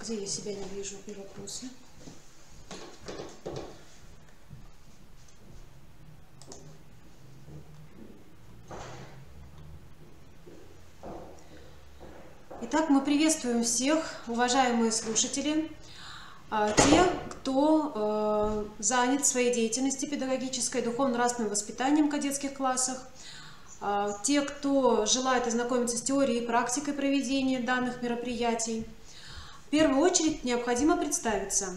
где я себя не вижу, и вопросы. Итак, мы приветствуем всех, уважаемые слушатели, те, кто занят своей деятельностью педагогической, духовно-нравственным воспитанием в кадетских классах, те, кто желает ознакомиться с теорией и практикой проведения данных мероприятий. В первую очередь необходимо представиться.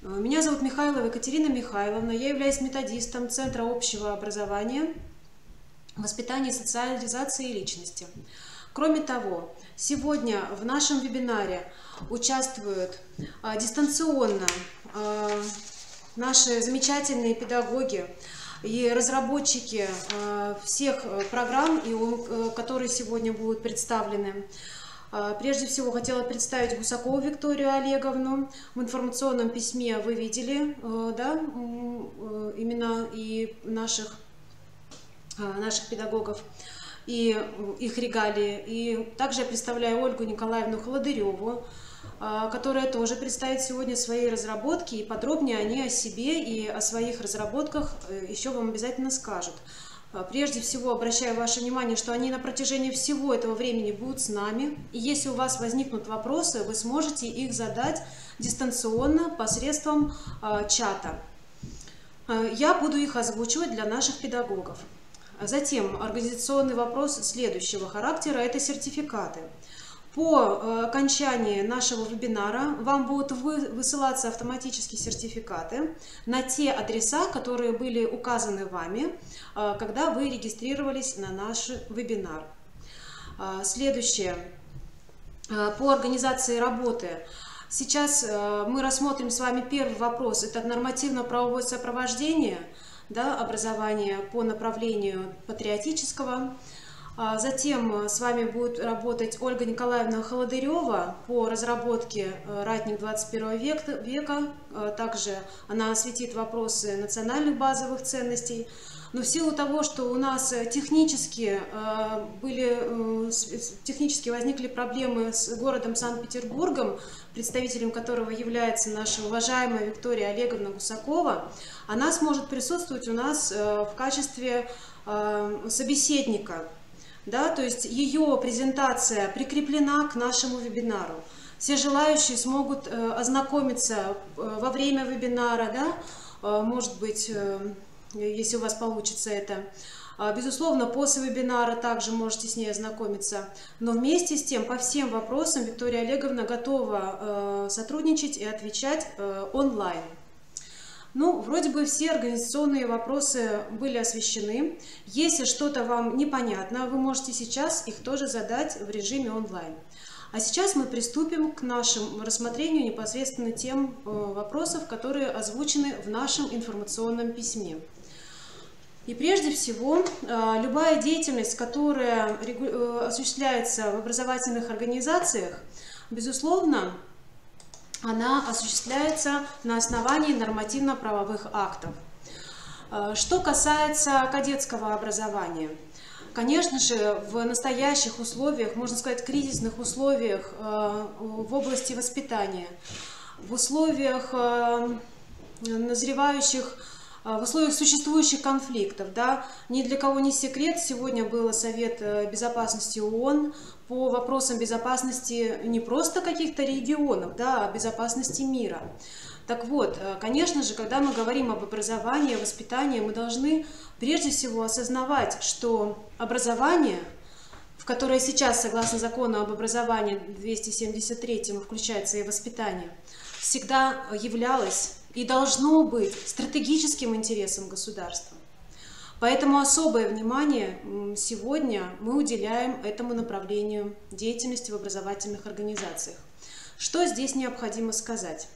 Меня зовут Михайлова Екатерина Михайловна, я являюсь методистом Центра общего образования, воспитания и социализации личности. Кроме того, сегодня в нашем вебинаре участвуют дистанционно наши замечательные педагоги и разработчики всех программ, которые сегодня будут представлены. Прежде всего хотела представить Гусакову Викторию Олеговну. В информационном письме вы видели, да, имена и наших педагогов и их регалии. И также я представляю Ольгу Николаевну Холодыреву, которая тоже представит сегодня свои разработки, и подробнее они о себе и о своих разработках еще вам обязательно скажут. Прежде всего обращаю ваше внимание, что они на протяжении всего этого времени будут с нами, и если у вас возникнут вопросы, вы сможете их задать дистанционно посредством чата. Я буду их озвучивать для наших педагогов. Затем организационный вопрос следующего характера – это сертификаты. По окончании нашего вебинара вам будут высылаться автоматически сертификаты на те адреса, которые были указаны вами, когда вы регистрировались на наш вебинар. Следующее. По организации работы. Сейчас мы рассмотрим с вами первый вопрос. Это нормативно-правовое сопровождение, да, образования по направлению патриотического. Затем с вами будет работать Ольга Николаевна Холодырева по разработке «Ратник 21 века». Также она осветит вопросы национальных базовых ценностей. Но в силу того, что у нас технически возникли проблемы с городом Санкт-Петербургом, представителем которого является наша уважаемая Виктория Олеговна Гусакова, она сможет присутствовать у нас в качестве собеседника. Да, то есть ее презентация прикреплена к нашему вебинару. Все желающие смогут ознакомиться во время вебинара, да, может быть, если у вас получится это. Безусловно, после вебинара также можете с ней ознакомиться. Но вместе с тем, по всем вопросам Виктория Олеговна готова сотрудничать и отвечать онлайн. Ну, вроде бы все организационные вопросы были освещены. Если что-то вам непонятно, вы можете сейчас их тоже задать в режиме онлайн. А сейчас мы приступим к нашему рассмотрению непосредственно тем вопросов, которые озвучены в нашем информационном письме. И прежде всего, любая деятельность, которая осуществляется в образовательных организациях, безусловно, она осуществляется на основании нормативно-правовых актов. Что касается кадетского образования, конечно же, в настоящих условиях, можно сказать, кризисных условиях в области воспитания, в условиях в условиях существующих конфликтов, да, ни для кого не секрет, сегодня был Совет Безопасности ООН по вопросам безопасности не просто каких-то регионов, да, а безопасности мира. Так вот, конечно же, когда мы говорим об образовании, о воспитании, мы должны прежде всего осознавать, что образование, в которое сейчас, согласно закону об образовании 273, включается и воспитание, всегда являлось и должно быть стратегическим интересом государства. Поэтому особое внимание сегодня мы уделяем этому направлению деятельности в образовательных организациях. Что здесь необходимо сказать?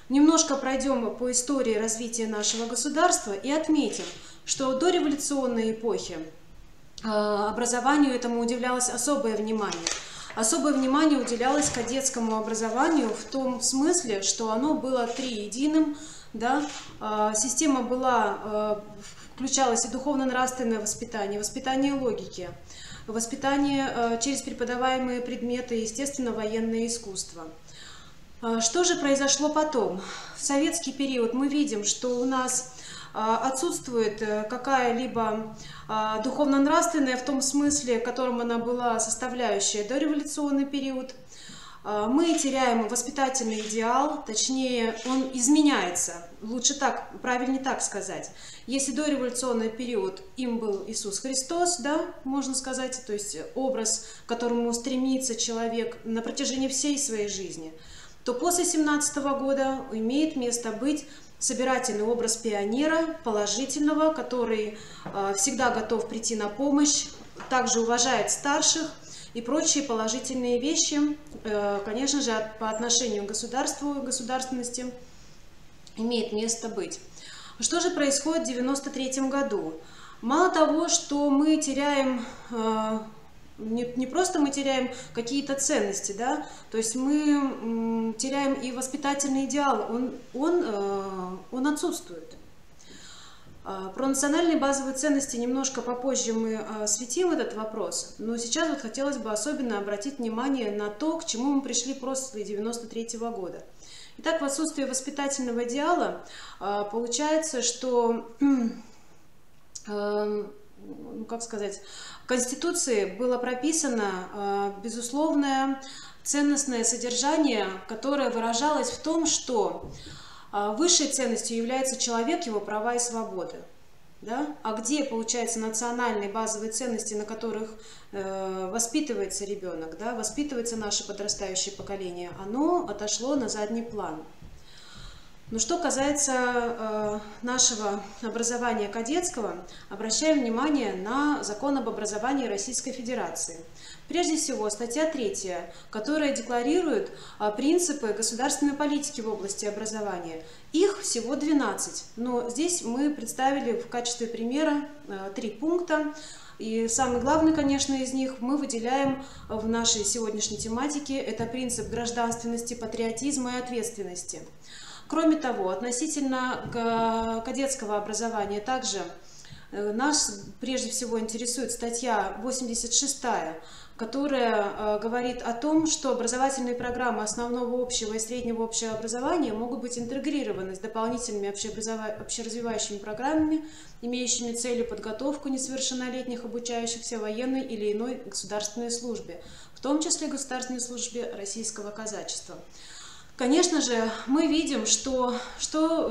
Немножко пройдем по истории развития нашего государства и отметим, что до революционной эпохи образованию этому уделялось особое внимание. Особое внимание уделялось кадетскому образованию в том смысле, что оно было триединым, да? Система включалась и духовно-нравственное воспитание, воспитание логики, воспитание через преподаваемые предметы, естественно, военное искусство. Что же произошло потом? В советский период мы видим, что у нас отсутствует какая-либо духовно-нравственная в том смысле, в котором она была составляющая дореволюционный период. Мы теряем воспитательный идеал, точнее, он изменяется. Лучше так, правильнее так сказать. Если дореволюционный период им был Иисус Христос, да, можно сказать, то есть образ, к которому стремится человек на протяжении всей своей жизни, то после 17 года имеет место быть собирательный образ пионера, положительного, который всегда готов прийти на помощь, также уважает старших и прочие положительные вещи, конечно же, по отношению к государству и государственности имеет место быть. Что же происходит в 1993 году? Мало того, что мы теряем, не просто мы теряем какие-то ценности, да, то есть мы теряем и воспитательный идеал, он отсутствует. Про национальные базовые ценности немножко попозже мы осветим этот вопрос, но сейчас вот хотелось бы особенно обратить внимание на то, к чему мы пришли после 1993 года. Итак, в отсутствии воспитательного идеала получается, что, как сказать, в Конституции было прописано безусловное ценностное содержание, которое выражалось в том, что высшей ценностью является человек, его права и свободы. Да? А где, получается, национальные базовые ценности, на которых воспитывается ребенок, да, воспитывается наше подрастающее поколение, оно отошло на задний план. Но что касается нашего образования кадетского, обращаем внимание на Закон об образовании Российской Федерации. Прежде всего, статья 3, которая декларирует принципы государственной политики в области образования. Их всего 12, но здесь мы представили в качестве примера 3 пункта. И самый главный, конечно, из них мы выделяем в нашей сегодняшней тематике – это принцип гражданственности, патриотизма и ответственности. Кроме того, относительно кадетского образования также нас прежде всего интересует статья 86, которая говорит о том, что образовательные программы основного общего и среднего общего образования могут быть интегрированы с дополнительными общеразвивающими программами, имеющими целью подготовку несовершеннолетних обучающихся военной или иной государственной службе, в том числе государственной службе российского казачества. Конечно же, мы видим, что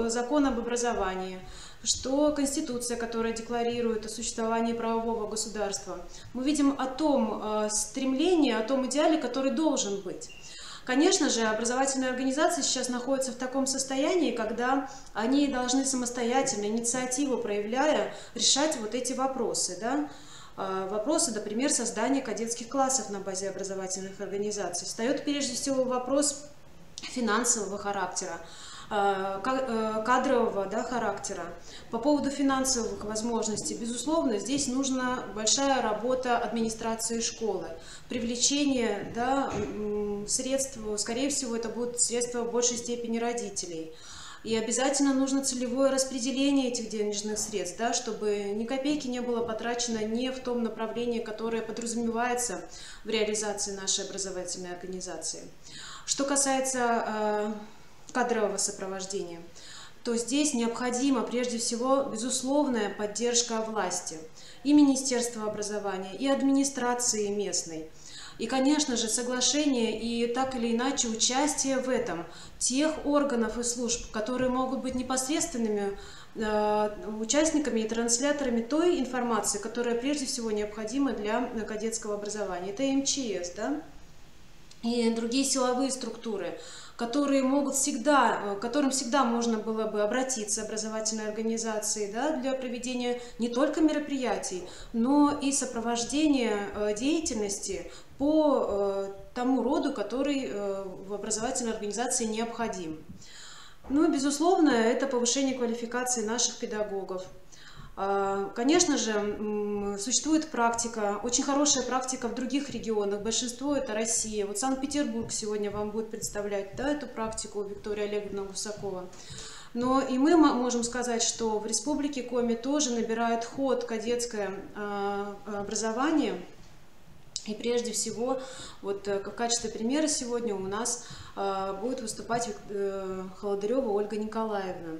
закон об образовании, что Конституция, которая декларирует о существовании правового государства, мы видим о том стремлении, о том идеале, который должен быть. Конечно же, образовательные организации сейчас находятся в таком состоянии, когда они должны самостоятельно, инициативу проявляя, решать вот эти вопросы, да? Вопросы, например, создания кадетских классов на базе образовательных организаций. Встает прежде всего вопрос финансового характера, кадрового, да, характера. По поводу финансовых возможностей, безусловно, здесь нужна большая работа администрации школы, привлечение, да, средств, скорее всего, это будут средства в большей степени родителей. И обязательно нужно целевое распределение этих денежных средств, да, чтобы ни копейки не было потрачено не в том направлении, которое подразумевается в реализации нашей образовательной организации. Что касается кадрового сопровождения, то здесь необходима прежде всего безусловная поддержка власти, и Министерства образования, и администрации местной. И, конечно же, соглашение и так или иначе участие в этом тех органов и служб, которые могут быть непосредственными участниками и трансляторами той информации, которая прежде всего необходима для кадетского образования. Это МЧС, да? И другие силовые структуры, которые могут всегда, к которым всегда можно было бы обратиться, образовательной организации, да, для проведения не только мероприятий, но и сопровождения деятельности по тому роду, который в образовательной организации необходим. Ну и, безусловно, это повышение квалификации наших педагогов. Конечно же, существует практика, очень хорошая практика в других регионах, большинство это Россия. Вот Санкт-Петербург сегодня вам будет представлять, да, эту практику, Виктория Олеговна Гусакова. Но и мы можем сказать, что в Республике Коми тоже набирает ход кадетское образование. И прежде всего, вот в качестве примера сегодня у нас будет выступать Холодырева Ольга Николаевна.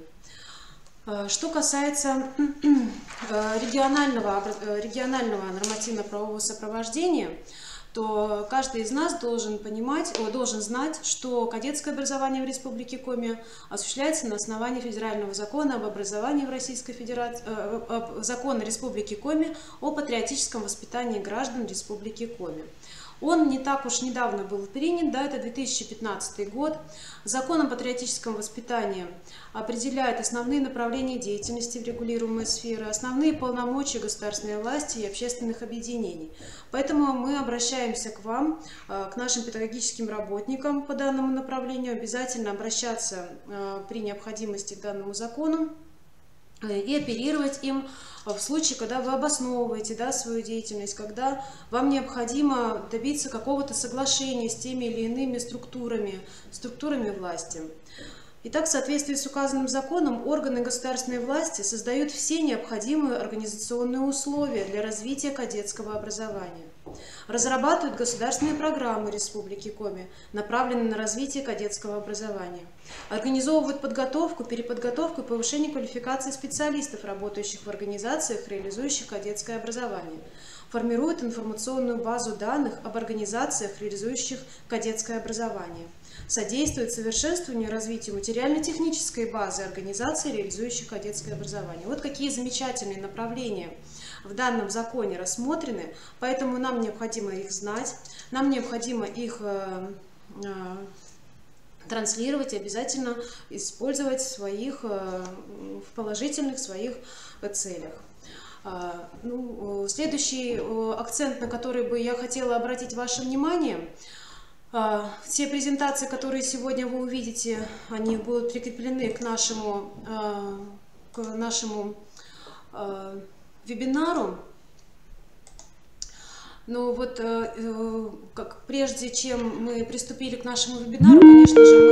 Что касается регионального нормативно-правового сопровождения, то каждый из нас должен знать, что кадетское образование в Республике Коми осуществляется на основании федерального закона об образовании в Российской Федерации, закона Республики Коми о патриотическом воспитании граждан Республики Коми. Он не так уж недавно был принят, да, это 2015 год. Закон о патриотическом воспитании определяет основные направления деятельности в регулируемой сфере, основные полномочия государственной власти и общественных объединений. Поэтому мы обращаемся к вам, к нашим педагогическим работникам по данному направлению, обязательно обращаться при необходимости к данному закону и оперировать им в случае, когда вы обосновываете, да, свою деятельность, когда вам необходимо добиться какого-то соглашения с теми или иными структурами власти. Итак, в соответствии с указанным законом, органы государственной власти создают все необходимые организационные условия для развития кадетского образования. Разрабатывают государственные программы Республики Коми, направленные на развитие кадетского образования. Организовывают подготовку, переподготовку и повышение квалификации специалистов, работающих в организациях, реализующих кадетское образование. Формируют информационную базу данных об организациях, реализующих кадетское образование. Содействует совершенствованию и развитию материально-технической базы организаций, реализующих кадетское образование. Вот какие замечательные направления в данном законе рассмотрены, поэтому нам необходимо их знать, нам необходимо их транслировать и обязательно использовать в положительных своих целях. Следующий акцент, на который бы я хотела обратить ваше внимание: все презентации, которые сегодня вы увидите, они будут прикреплены к нашему вебинару. Но вот прежде чем мы приступили к нашему вебинару, конечно же,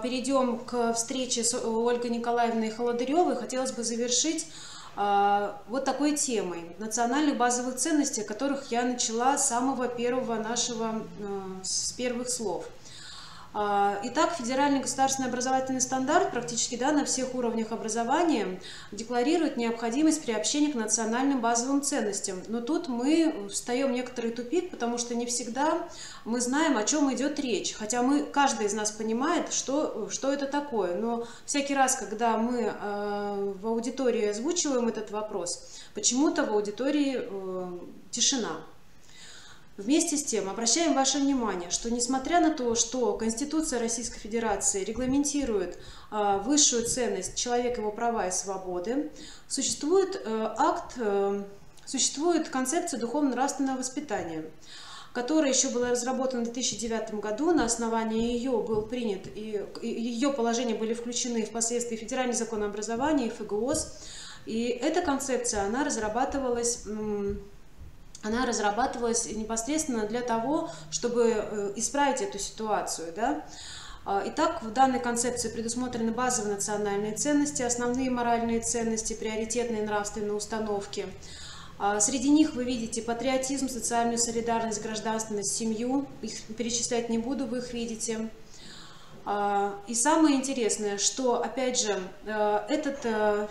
перейдем к встрече с Ольгой Николаевной Холодыревой, хотелось бы завершить вот такой темой национальных базовых ценностей, о которых я начала с самого с первых слов. Итак, федеральный государственный образовательный стандарт практически, да, на всех уровнях образования декларирует необходимость приобщения к национальным базовым ценностям. Но тут мы встаем в некоторый тупик, потому что не всегда мы знаем, о чем идет речь. Хотя каждый из нас понимает, что это такое. Но всякий раз, когда мы в аудитории озвучиваем этот вопрос, почему-то в аудитории тишина. Вместе с тем обращаем ваше внимание, что несмотря на то, что Конституция Российской Федерации регламентирует высшую ценность человека, его права и свободы, существует концепция духовно-нравственного воспитания, которая еще была разработана в 2009 году. На основании ее был принят, и ее положения были включены впоследствии в Федеральный закон о образовании, ФГОС. И эта концепция, она разрабатывалась непосредственно для того, чтобы исправить эту ситуацию. Да? Итак, в данной концепции предусмотрены базовые национальные ценности, основные моральные ценности, приоритетные нравственные установки. Среди них вы видите патриотизм, социальную солидарность, гражданственность, семью. Их перечислять не буду, вы их видите. И самое интересное, что, опять же, эта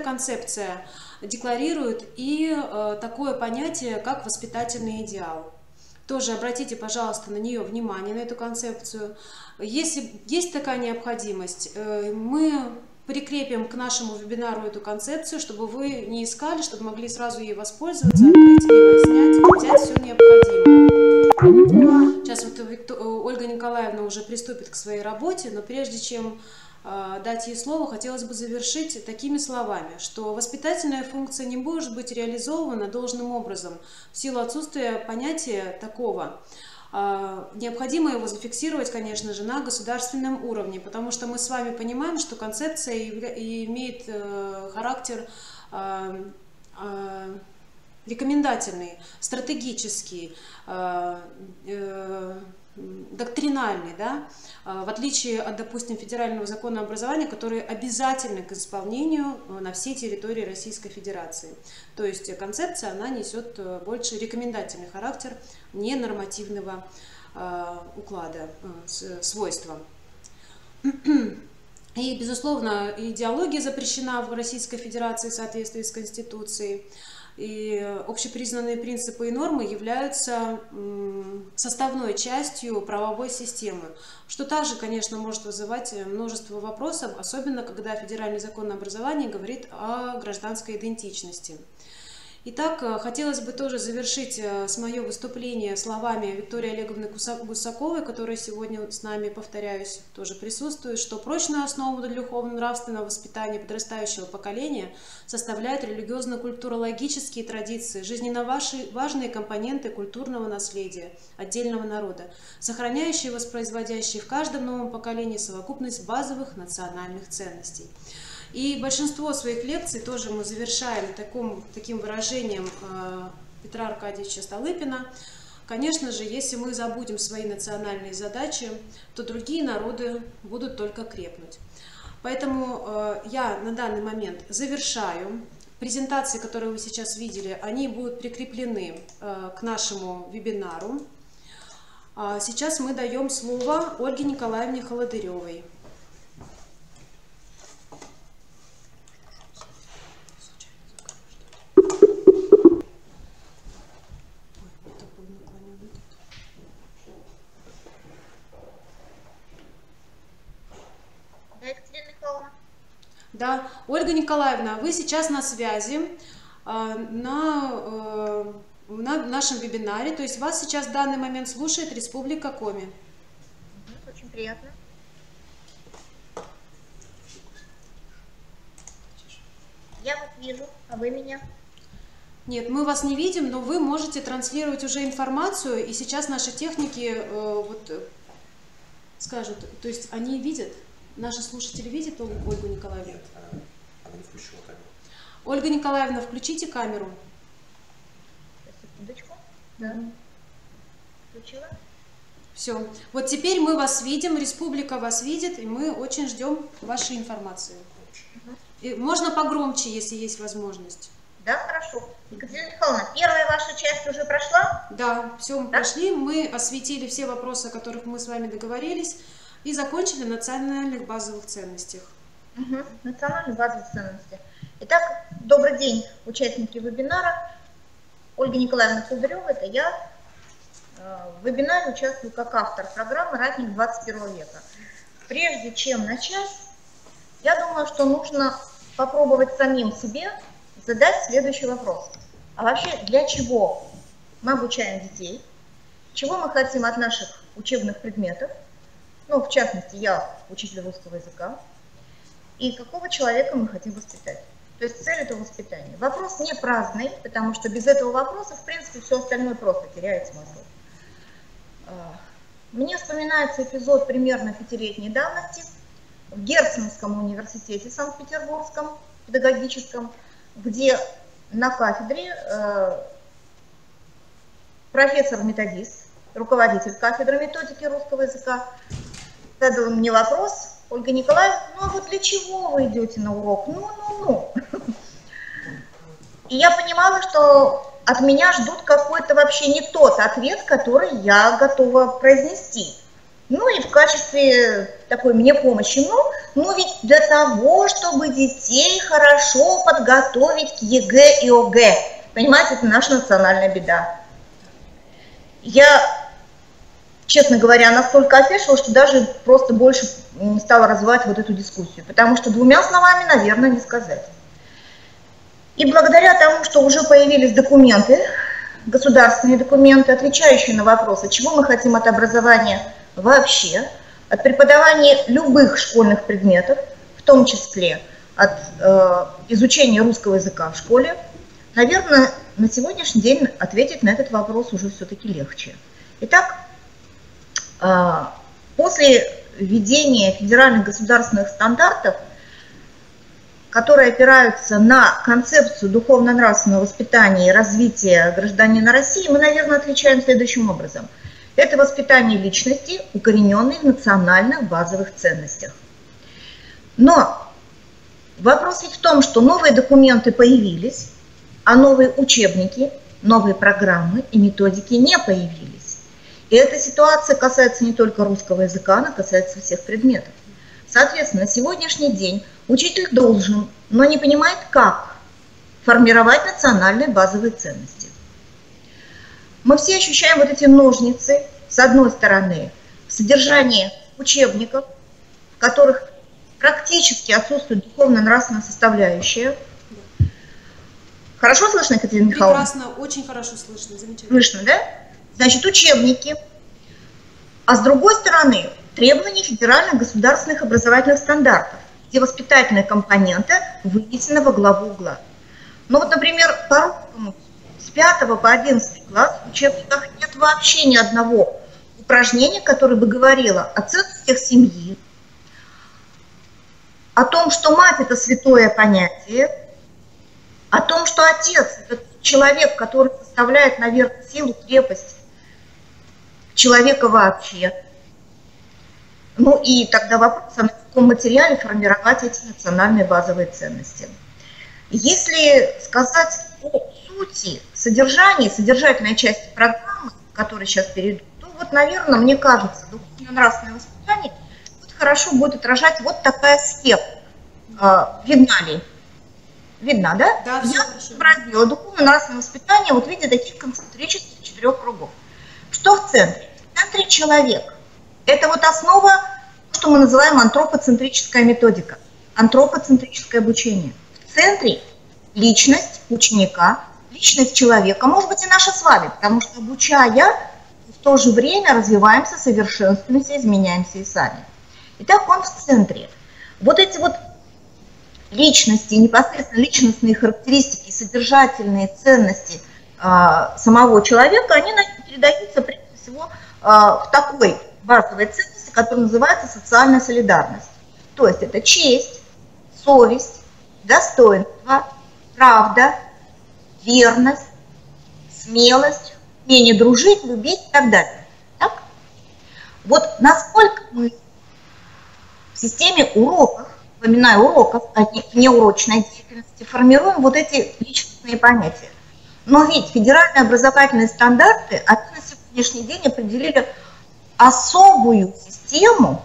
концепция декларирует и такое понятие, как воспитательный идеал. Тоже обратите, пожалуйста, на нее внимание, на эту концепцию. Если есть такая необходимость, мы прикрепим к нашему вебинару эту концепцию, чтобы вы не искали, чтобы могли сразу ей воспользоваться, открыть ее, снять, взять все необходимое. Сейчас вот Ольга Николаевна уже приступит к своей работе, но прежде чем дать ей слово, хотелось бы завершить такими словами, что воспитательная функция не может быть реализована должным образом в силу отсутствия понятия такого. Необходимо его зафиксировать, конечно же, на государственном уровне, потому что мы с вами понимаем, что концепция имеет характер рекомендательный, стратегический, доктринальный, да, в отличие от, допустим, федерального закона об образовании, который обязательны к исполнению на всей территории Российской Федерации. То есть концепция, она несет больше рекомендательный характер, не нормативного уклада, свойства. И, безусловно, идеология запрещена в Российской Федерации в соответствии с Конституцией. И общепризнанные принципы и нормы являются составной частью правовой системы, что также, конечно, может вызывать множество вопросов, особенно когда федеральный закон об образовании говорит о гражданской идентичности. Итак, хотелось бы тоже завершить мое выступление словами Виктории Олеговны Гусаковой, которая сегодня с нами, повторяюсь, тоже присутствует, что прочную основу для духовно-нравственного воспитания подрастающего поколения составляют религиозно-культурологические традиции, жизненно важные компоненты культурного наследия отдельного народа, сохраняющие и воспроизводящие в каждом новом поколении совокупность базовых национальных ценностей. И большинство своих лекций тоже мы завершаем таким выражением Петра Аркадьевича Столыпина. Конечно же, если мы забудем свои национальные задачи, то другие народы будут только крепнуть. Поэтому я на данный момент завершаю. Презентации, которые вы сейчас видели, они будут прикреплены к нашему вебинару. Сейчас мы даем слово Ольге Николаевне Холодыревой. Да, Ольга Николаевна, вы сейчас на связи на нашем вебинаре, то есть вас сейчас в данный момент слушает Республика Коми. Очень приятно. Я вас вижу, а вы меня? Нет, мы вас не видим, но вы можете транслировать уже информацию, и сейчас наши техники скажут, то есть они видят. Наши слушатели видят Ольгу Николаевну? Нет, она не включила камеру. Ольга Николаевна, включите камеру. Секундочку. Да. Включила. Все. Вот теперь мы вас видим, Республика вас видит, и мы очень ждем вашей информации. И можно погромче, если есть возможность. Да, хорошо. Екатерина Михайловна, первая ваша часть уже прошла? Да, все, мы прошли. Мы осветили все вопросы, о которых мы с вами договорились. И закончили на национальных базовых ценностях. Национальные базовые ценности. Итак, добрый день, участники вебинара. Ольга Николаевна Холодырева, это я. В вебинаре участвую как автор программы «Ратник 21 века». Прежде чем начать, я думаю, что нужно попробовать самим себе задать следующий вопрос. А вообще, для чего мы обучаем детей? Чего мы хотим от наших учебных предметов? Ну, в частности, я учитель русского языка. И какого человека мы хотим воспитать? То есть цель этого воспитания. Вопрос не праздный, потому что без этого вопроса, в принципе, все остальное просто теряет смысл. Мне вспоминается эпизод примерно 5-летней давности в Герценовском университете Санкт-Петербургском, педагогическом, где на кафедре профессор-методист, руководитель кафедры методики русского языка, задал мне вопрос: Ольга Николаевна, ну а вот для чего вы идете на урок? Ну. И я понимала, что от меня ждут какой-то вообще не тот ответ, который я готова произнести. Ну и в качестве такой мне помощи, ну ведь для того, чтобы детей хорошо подготовить к ЕГЭ и ОГЭ. Понимаете, это наша национальная беда. Я, честно говоря, настолько опешила, что даже просто больше не стала развивать вот эту дискуссию, потому что двумя словами, наверное, не сказать. И благодаря тому, что уже появились документы, государственные документы, отвечающие на вопросы, чего мы хотим от образования вообще, от преподавания любых школьных предметов, в том числе от изучения русского языка в школе, наверное, на сегодняшний день ответить на этот вопрос уже все-таки легче. Итак, после введения федеральных государственных стандартов которые опираются на концепцию духовно-нравственного воспитания и развития гражданина России, мы, наверное, отличаем следующим образом. Это воспитание личности, укорененной в национальных базовых ценностях. Но вопрос ведь в том, что новые документы появились, а новые учебники, новые программы и методики не появились. И эта ситуация касается не только русского языка, она касается всех предметов. Соответственно, на сегодняшний день учитель должен, но не понимает, как формировать национальные базовые ценности. Мы все ощущаем вот эти ножницы, с одной стороны, в содержании учебников, в которых практически отсутствует духовно-нравственная составляющая. Хорошо слышно, Екатерина Михайловна? Прекрасно, очень хорошо слышно, замечательно. Слышно, да? Значит, учебники. А с другой стороны, требования федеральных государственных образовательных стандартов, где воспитательная компонента вынесена во главу угла. Ну вот, например, по-русскому с 5 по 11 класс в учебниках нет вообще ни одного упражнения, которое бы говорило о ценностях семьи, о том, что мать – это святое понятие, о том, что отец – это человек, который составляет, наверное, силу, крепость человека вообще. Ну и тогда вопрос, а на каком материале формировать эти национальные базовые ценности. Если сказать о сути, содержании, содержательной части программы, к которой сейчас перейду, то вот, наверное, мне кажется, духовно-нравственное воспитание хорошо будет отражать вот такая схема. Видна ли? Видна, да? Да, я хорошо. проделала духовно-нравственное воспитание вот в виде таких концентрических 4 кругов. Что в центре? В центре человек. Это вот основа, что мы называем антропоцентрическая методика, антропоцентрическое обучение. В центре личность ученика, личность человека, может быть и наша с вами, потому что обучая, в то же время развиваемся, совершенствуемся, изменяемся и сами. Итак, он в центре. Вот эти вот личности, непосредственно личностные характеристики, содержательные ценности самого человека, они передаются прежде всего в такой базовой ценности, которая называется социальная солидарность. То есть это честь, совесть, достоинство, правда, верность, смелость, умение дружить, любить и так далее. Так? Вот насколько мы в системе уроков, вспоминаю уроков, а не урочной деятельности, формируем вот эти личностные понятия. Но ведь федеральные образовательные стандарты, они на сегодняшний день определили особую систему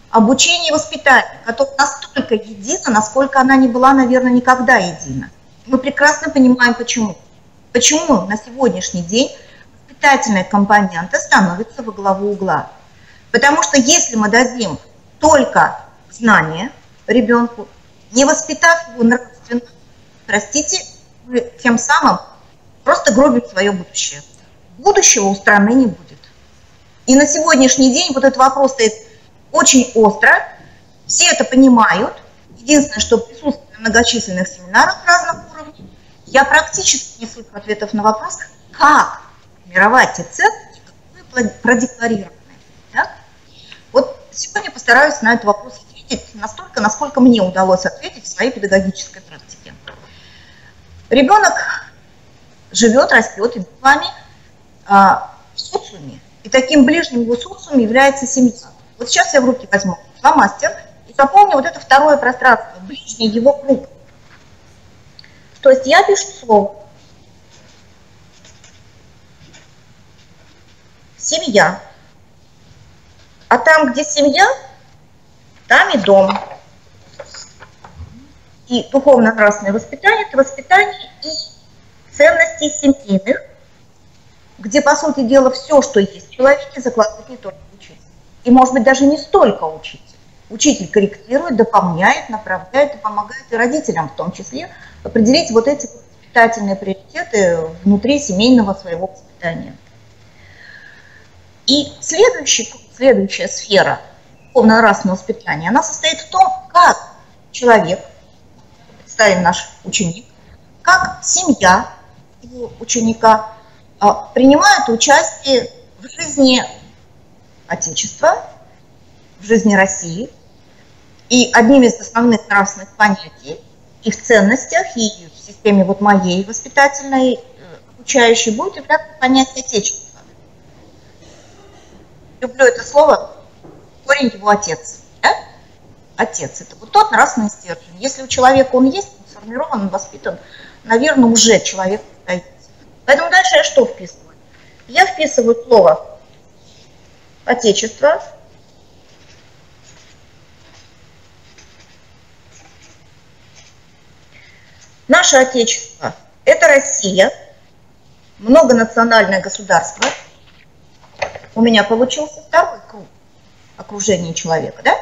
обучения и воспитания, которая настолько едина, насколько она не была, наверное, никогда едина. Мы прекрасно понимаем, почему. Почему на сегодняшний день воспитательная компонента становится во главу угла. Потому что если мы дадим только знания ребенку, не воспитав его нравственно, простите, мы тем самым просто гробим свое будущее. Будущего у страны не будет. И на сегодняшний день вот этот вопрос стоит очень остро, все это понимают. Единственное, что присутствует на многочисленных семинарах разных уровней, я практически не слышу ответов на вопрос, как формировать те ценности, которые продекларированы. Так? Вот сегодня постараюсь на этот вопрос ответить настолько, насколько мне удалось ответить в своей педагогической практике. Ребенок живет, растет и с вами в социуме. И таким ближним его социумом является семья. Вот сейчас я в руки возьму фломастер и запомню вот это второе пространство, ближний его круг. То есть я пишу слово «семья». А там, где семья, там и дом. И духовно-нравственное воспитание – это воспитание и ценностей семейных, где, по сути дела, все, что есть в человеке, закладывает не только учитель. И, может быть, даже не столько учитель. Учитель корректирует, дополняет, направляет и помогает и родителям в том числе определить вот эти воспитательные приоритеты внутри семейного своего воспитания. И следующая сфера духовно-нравственного воспитания, она состоит в том, как человек, представим наш ученик, как семья его ученика принимают участие в жизни Отечества, в жизни России. И одним из основных нравственных понятий их ценностях и в системе вот моей воспитательной, обучающей, будет являться понятие отечества. Люблю это слово, корень его отец. Да? Отец – это вот тот нравственный стержень. Если у человека он есть, он сформирован, он воспитан, наверное, уже человек остается. Поэтому дальше я что вписываю? Я вписываю слово «отечество». Наше Отечество – это Россия, многонациональное государство. У меня получился второй круг окружения человека, да?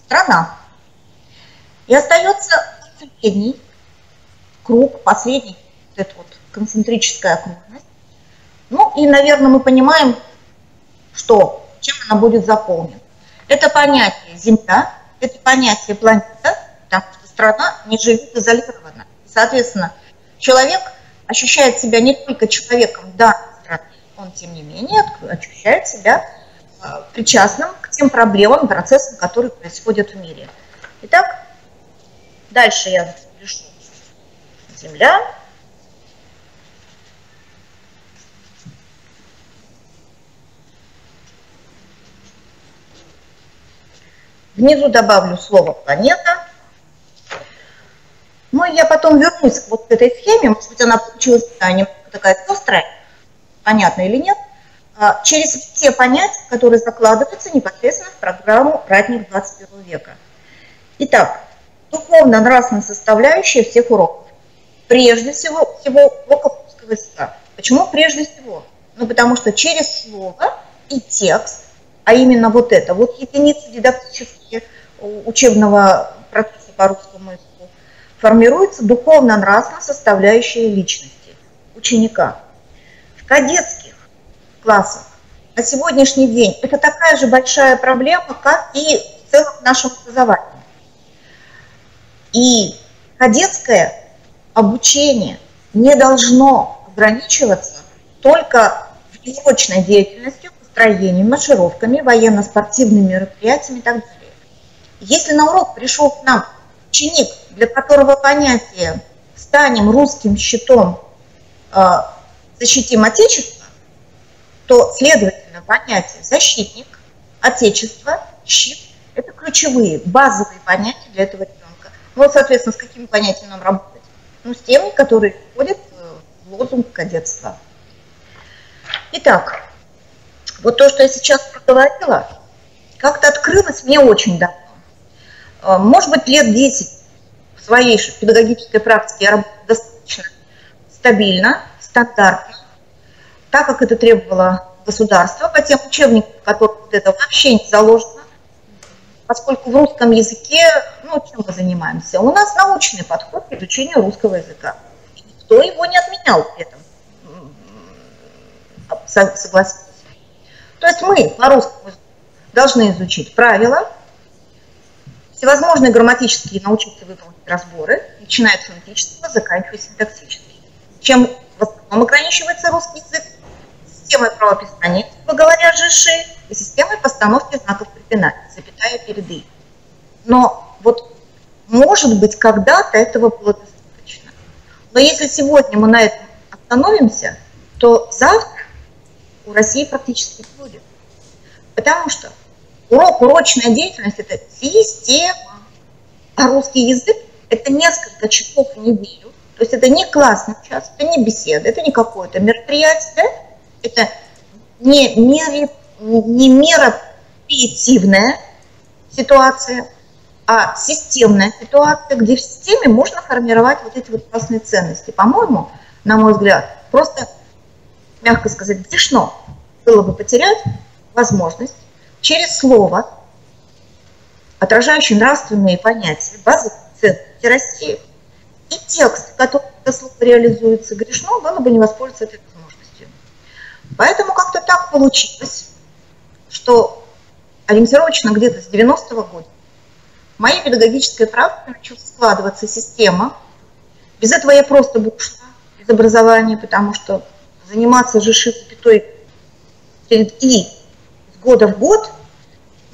Страна. И остается последний круг, последний, вот эта вот концентрическая окружность. Ну и, наверное, мы понимаем, что, чем она будет заполнена. Это понятие Земля, это понятие планета, потому что страна не живет изолированно. Соответственно, человек ощущает себя не только человеком данной страны, он, тем не менее, ощущает себя причастным к тем проблемам, процессам, которые происходят в мире. Итак, дальше я пишу Земля. Внизу добавлю слово «планета». Ну, и я потом вернусь к вот этой схеме, может быть, она получилась немного такая пестрая, понятно или нет, через те понятия, которые закладываются непосредственно в программу «Ратник 21 века». Итак, духовно-нравственная составляющая всех уроков. Прежде всего уроков русского языка. Почему прежде всего? Ну, потому что через слово и текст, а именно вот это, вот единицы дидактические учебного процесса по русскому языку, формируется духовно-нравственная составляющая личности ученика. В кадетских классах на сегодняшний день это такая же большая проблема, как и в целом в нашем образовании. И кадетское обучение не должно ограничиваться только тренировочной деятельностью, построением, маршировками, военно-спортивными мероприятиями и так далее. Если на урок пришел к нам ученик, для которого понятие «станем русским щитом, защитим Отечество», то, следовательно, понятие «защитник», «отечество», «щит» – это ключевые, базовые понятия для этого ребенка. Ну, вот, соответственно, с какими понятиями нам работать? Ну, с теми, которые входят в лозунг кадетства. Итак, вот то, что я сейчас проговорила, как-то открылось мне очень давно. Может быть, лет 10 в своей педагогической практике я работаю достаточно стабильно, стандартно, так как это требовало государство, по тем учебникам, в которых вот это вообще не заложено, поскольку в русском языке, ну, чем мы занимаемся? У нас научный подход к изучению русского языка. И никто его не отменял при этом, согласитесь. То есть мы по русскому языку должны изучить правила, всевозможные грамматические научиться выполнить разборы, начиная от фонетического, заканчивая синтаксическим. Чем в основном ограничивается русский язык? Системой правописания, грубо говоря, ЖШ, и системой постановки знаков препинания, запятая перед «и». Но вот, может быть, когда-то этого было достаточно. Но если сегодня мы на этом остановимся, то завтра у России практически не будет. Потому что урочная деятельность – это система, а русский язык – это несколько часов в неделю. То есть это не классный час, это не беседа, это не какое-то мероприятие, да? Это не мероприятивная ситуация, а системная ситуация, где в системе можно формировать вот эти вот классные ценности. По-моему, на мой взгляд, просто, мягко сказать, грешно было бы потерять возможность через слово, отражающий нравственные понятия, базовые ценности России, и текст, который это слово реализуется, грешно было бы не воспользоваться этой возможностью. Поэтому как-то так получилось, что ориентировочно где-то с 90-го года в моей педагогической практике начала складываться система. Без этого я просто бы ушла из образования, потому что заниматься ЖШ запятой перед «и» с года в год,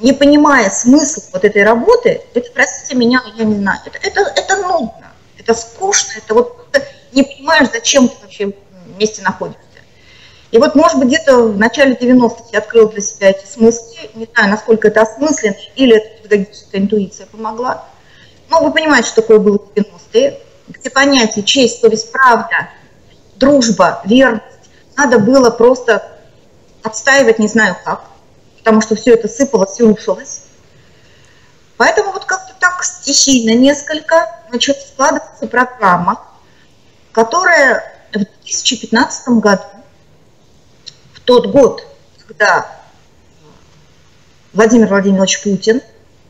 не понимая смысл вот этой работы, это, простите меня, я не знаю, это нудно. это скучно, это вот ты не понимаешь, зачем ты вообще вместе находишься. И вот, может быть, где-то в начале 90-х я открыла для себя эти смыслы, не знаю, насколько это осмысленно, или это педагогическая интуиция помогла. Но вы понимаете, что такое было в 90-е, где понятия честь, совесть, правда, дружба, верность надо было просто отстаивать не знаю как, потому что все это сыпалось и рушилось. Поэтому вот как-то так стихийно несколько начала складываться программа, которая в 2015 году, в тот год, когда Владимир Владимирович Путин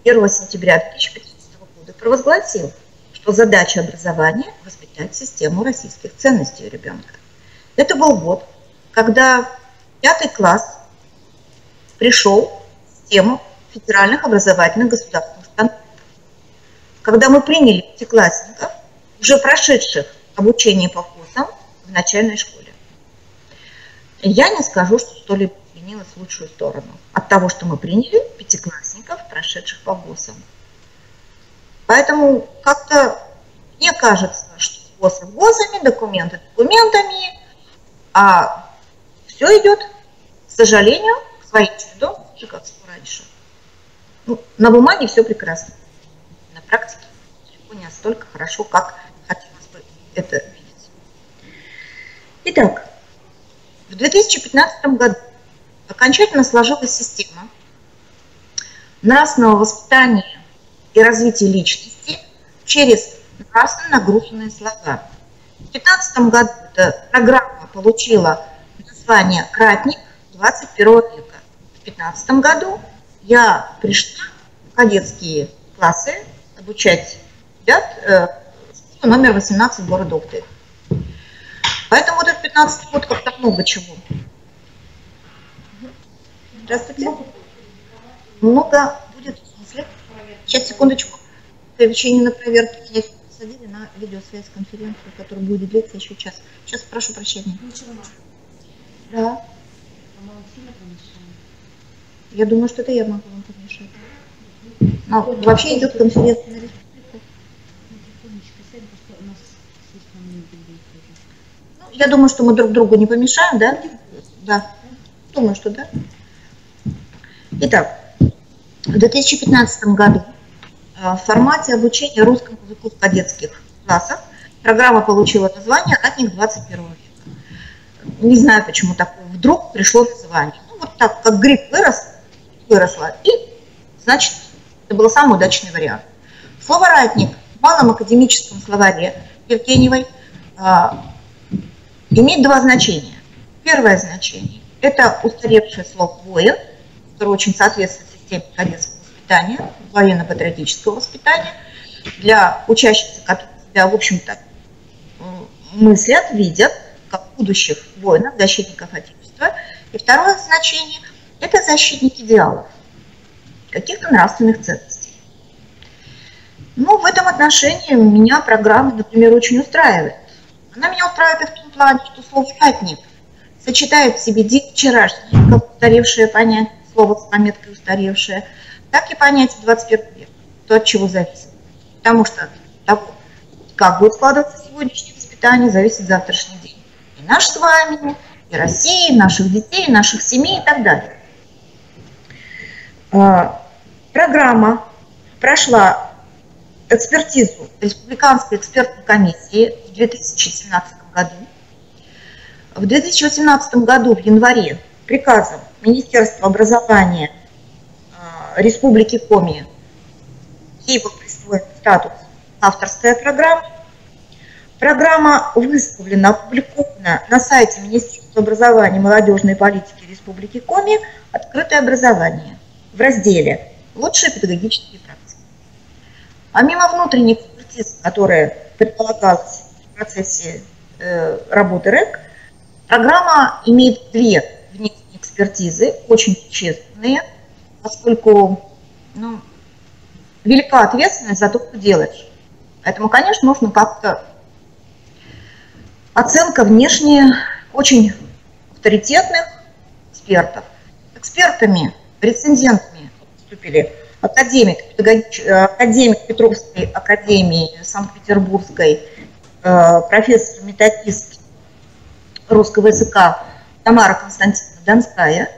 1 сентября 2015 года провозгласил, что задача образования – воспитать систему российских ценностей у ребенка. Это был год, когда 5 класс пришел в систему федеральных образовательных государственных стандартов. Когда мы приняли пятиклассников, уже прошедших обучение по ВУЗам в начальной школе. Я не скажу, что что-либо изменилось в лучшую сторону от того, что мы приняли пятиклассников, прошедших по ВУЗам. Поэтому как-то мне кажется, что ВУЗы ВУЗами, документы документами, а все идет, к сожалению, к своим чередам, как раньше. Ну, на бумаге все прекрасно, на практике далеко не настолько хорошо, как хотелось бы это видеть. Итак, в 2015 году окончательно сложилась система нравственного воспитания и развития личности через нравственно нагруженные слова. В 2015 году эта программа получила название «Ратник 21 века». В 2015 году я пришла в кадетские классы обучать ребят номер 18 города Ухты. Поэтому вот этот 15 год как-то много чего. Здравствуйте. Много будет, в смысле? Сейчас, секундочку. Привлечение на проверке. Меня посадили на видеосвязь конференцию, которая будет длиться еще час. Сейчас прошу прощения. Ничего. Да. Я думаю, что это я могу вам помешать. Но вообще идет конференция на республику. Ну, я думаю, что мы друг другу не помешаем, да? Да. Думаю, что да. Итак, в 2015 году в формате обучения русскому языку в кадетских классах программа получила название «Ратник 21 века». Не знаю, почему такое вдруг пришло название. Ну, вот так, как гриб выросла, и, значит, это был самый удачный вариант. Слово «ратник» в малом академическом словаре Евгеньевой имеет два значения. Первое значение – это устаревшее слово «воин», которое очень соответствует системе кадетского воспитания, военно-патриотического воспитания, для учащихся, которые себя, в общем-то, мыслят, видят, как будущих воинов, защитников Отечества. И второе значение – это защитник идеалов, каких-то нравственных ценностей. Ну, в этом отношении меня программа, например, очень устраивает. Она меня устраивает и в том плане, что слово «ратник» сочетает в себе день вчерашний, как устаревшее понятие, слово с пометкой «устаревшее», так и понятие 21 века, то, от чего зависит. Потому что от того, как будет складываться сегодняшнее воспитание, зависит завтрашний день. И наш с вами, и России, и наших детей, и наших семей и так далее. Программа прошла экспертизу Республиканской экспертной комиссии в 2017 году. В 2018 году в январе приказом Министерства образования Республики Коми ей был присвоен статус авторская программа. Программа выставлена, опубликована на сайте Министерства образования, молодежной политики Республики Коми «Открытое образование» в разделе «Лучшие педагогические практики». Помимо внутренней экспертизы, которая предполагалась в процессе работы РЭК, программа имеет две внешние экспертизы, очень существенные, поскольку велика ответственность за то, что делаешь. Поэтому, конечно, нужно как-то оценка внешняя очень авторитетных экспертов. Экспертами, рецензентами выступили академик Петровской академии Санкт-Петербургской, профессор-методист русского языка Тамара Константиновна Донская.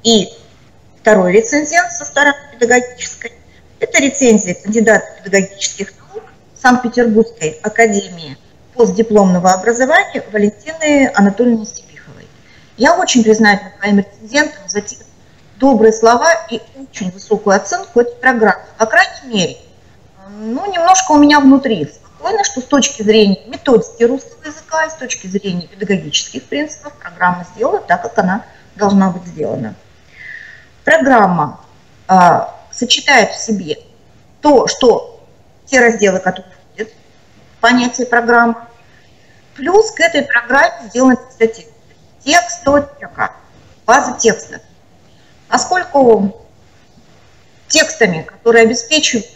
И второй рецензент со стороны педагогической – это рецензия кандидата педагогических наук Санкт-Петербургской академии постдипломного образования Валентины Анатольевны Степиховой. Я очень признательна своим рецензентам за те добрые слова и очень высокую оценку этой программы. По крайней мере, немножко у меня внутри спокойно, что с точки зрения методики русского языка и с точки зрения педагогических принципов программа сделана так, как она должна быть сделана. Программа сочетает в себе те разделы, которые входят в понятие программы, плюс к этой программе сделаны текстотека, база текста. Поскольку текстами, которые обеспечивают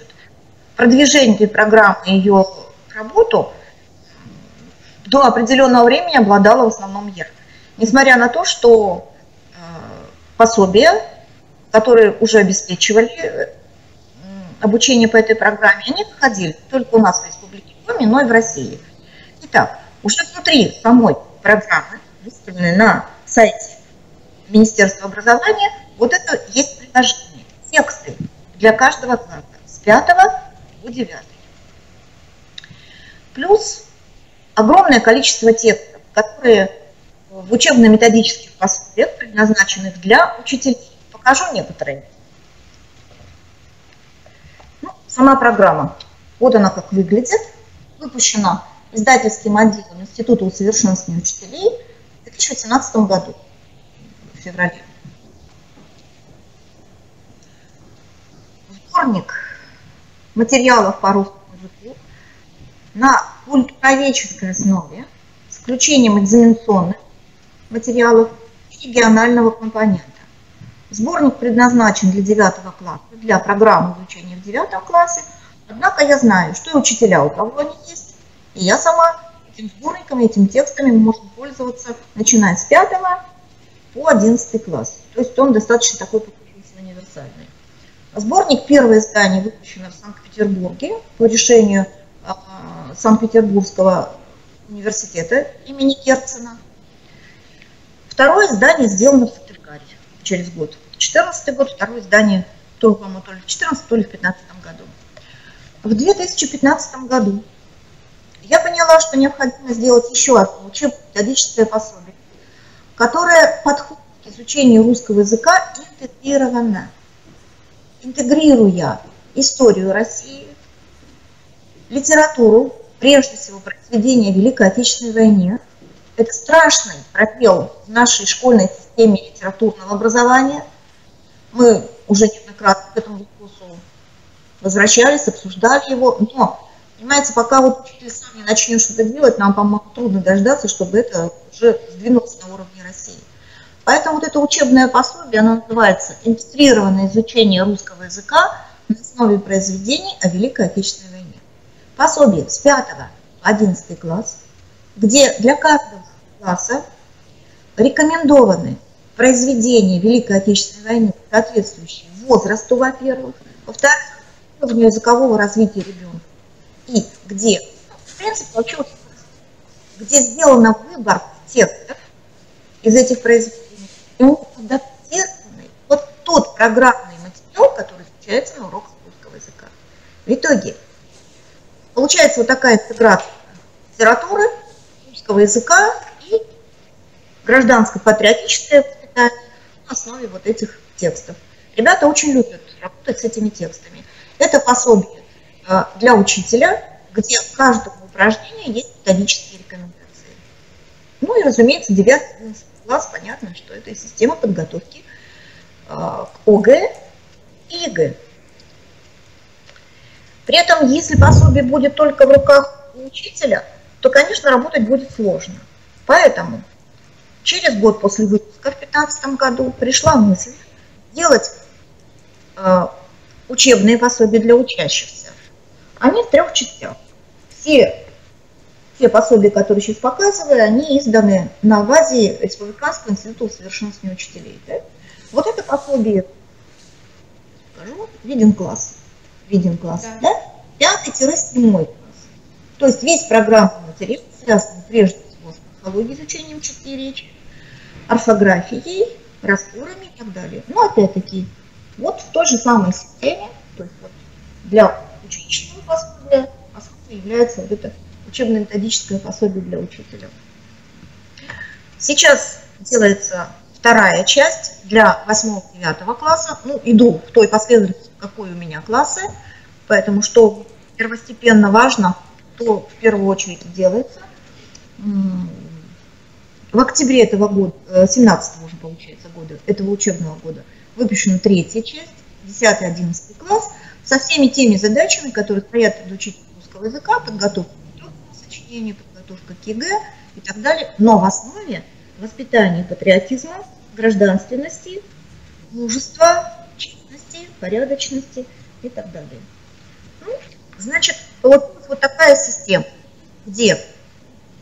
продвижение этой программы и ее работу, до определенного времени обладала в основном я. Несмотря на то, что пособия, которые уже обеспечивали обучение по этой программе, они выходили только у нас в Республике Коми, но и в России. Итак, уже внутри самой программы, выставленной на сайте Министерства образования, вот это есть приложение, тексты для каждого класса с 5 по 9. Плюс огромное количество текстов, которые в учебно-методических пособиях, предназначенных для учителей. Покажу некоторые. Сама программа, вот она как выглядит, выпущена издательским отделом Института усовершенствования учителей в 2018 году, в феврале. Сборник материалов по русскому языку на культуроведческой основе с включением экзаменационных материалов и регионального компонента. Сборник предназначен для 9 класса, для программы обучения в 9 классе, однако я знаю, что и учителя, у кого они есть, и я сама этим сборником, этим текстами можно пользоваться, начиная с 5 по 11 класс. То есть он достаточно такой универсальный. Сборник, первое издание, выпущено в Санкт-Петербурге по решению Санкт-Петербургского университета имени Герцена. Второе издание сделано в Сыктывкаре через год. 2014 год, второе издание, то ли в 2014, то ли в 2015 году. В 2015 году я поняла, что необходимо сделать еще одно учебно-методическое пособие, которое подходит к изучению русского языка интегрированно, интегрируя историю России, литературу, прежде всего произведения Великой Отечественной войны. Это страшный пробел в нашей школьной системе литературного образования. Мы уже неоднократно к этому вопросу возвращались, обсуждали его. Но, понимаете, пока вот учитель сам не начнет что-то делать, нам, по-моему, трудно дождаться, чтобы это уже сдвинулось на уровне России. Поэтому вот это учебное пособие, оно называется «Интегрированное изучение русского языка на основе произведений о Великой Отечественной войне». Пособие с 5 по 11 класс, где для каждого класса рекомендованы произведения Великой Отечественной войны, соответствующие возрасту, во-первых, во-вторых, уровню языкового развития ребенка, и где, в принципе, вообще, где сделан выбор текстов из этих произведений, и он адаптированный вот тот программный материал, который изучается на уроках русского языка. В итоге получается вот такая интеграция литературы, русского языка и гражданско-патриотическое воспитание на основе вот этих текстов. Ребята очень любят работать с этими текстами. Это пособие для учителя, где в каждом упражнении есть методические рекомендации. Ну и, разумеется, 9-11 класс, понятно, что это система подготовки к ОГЭ и ЕГЭ. При этом, если пособие будет только в руках у учителя, то, конечно, работать будет сложно. Поэтому через год после выпуска в 2015 году пришла мысль делать учебные пособия для учащихся. Они в 3 частях. Все пособия, которые сейчас показываю, они изданы на базе Республиканского института усовершенствования учителей. Да? Вот это пособие покажу. Виден класс. Виден класс, Да. да? 5-7 класс. То есть весь программный материал связан прежде всего с морфологией, изучением чистой речи, орфографией, разборами и так далее. Но опять-таки, вот в той же самой системе, то есть вот для ученического пособия является вот это учебно-методическое пособие для учителя. Сейчас делается вторая часть для 8-9 класса. Ну, иду в той последовательности, какой у меня классы, поэтому что первостепенно важно, то в первую очередь делается. В октябре этого года, 17-го уже получается года, этого учебного года, выпущена третья часть, 10-11 класс, со всеми теми задачами, которые стоят перед учителем русского языка, подготовка к сочинению, подготовка к ЕГЭ и так далее, но в основе воспитание патриотизма, гражданственности, мужества, честности, порядочности и так далее. Ну, значит, вот такая система, где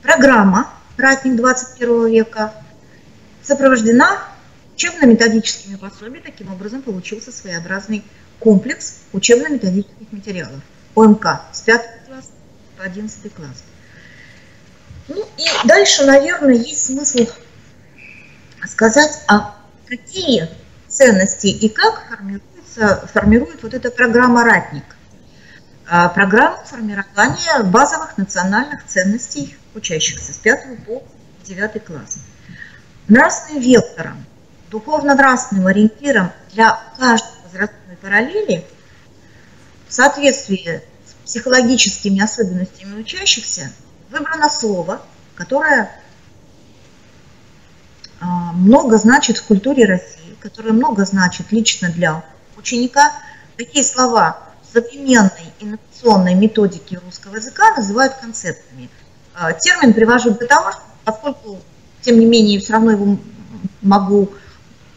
программа «Ратник 21 века» сопровождена учебно-методическими пособиями. Таким образом получился своеобразный комплекс учебно-методических материалов. ОМК с 5 класса по 11 класс. Ну и дальше, наверное, есть смысл сказать, а какие ценности и как формирует вот эта программа «Ратник». Программа формирования базовых национальных ценностей учащихся с 5 по 9 класс. Нравственным вектором, духовно-нравственным ориентиром для каждой возрастной параллели в соответствии с психологическими особенностями учащихся выбрано слово, которое много значит в культуре России, которое много значит лично для ученика. Такие слова в современной инновационной методике русского языка называют концептами. Термин привожу для того, что, поскольку, тем не менее, все равно его могу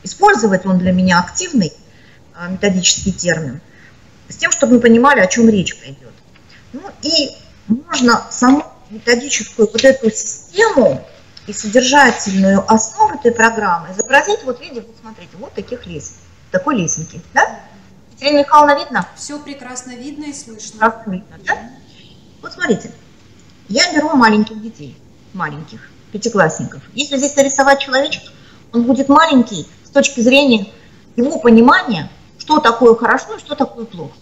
использовать, он для меня активный методический термин, с тем, чтобы мы понимали, о чем речь пойдет. Ну и можно саму методическую вот эту систему и содержательную основу этой программы изобразить вот в виде, вот смотрите, вот таких лесен, такой лесенки, да? Екатерина Михайловна, видно? Все прекрасно видно и слышно. Прекрасно видно, да? Вот смотрите, я беру маленьких детей, маленьких, пятиклассников. Если здесь нарисовать человечка, он будет маленький с точки зрения его понимания, что такое хорошо и что такое плохо.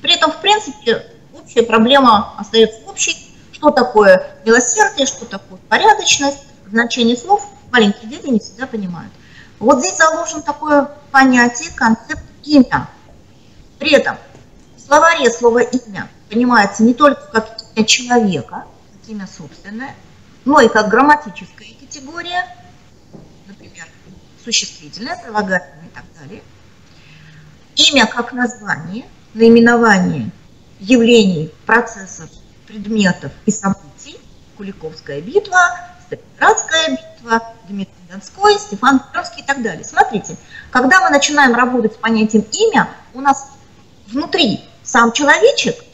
При этом, в принципе, общая проблема остается общей. Что такое милосердие, что такое порядочность, значение слов маленькие дети не всегда понимают. Вот здесь заложено такое понятие, концепт имя. При этом в словаре слово имя понимается не только как имя человека, как имя собственное, но и как грамматическая категория, например, существительное, прилагательное и так далее. Имя как название, наименование явлений, процессов, предметов и событий. Куликовская битва, Сталинградская битва, Дмитрий Донской, Стефан Пермский и так далее. Смотрите, когда мы начинаем работать с понятием имя, у нас внутри сам человечек,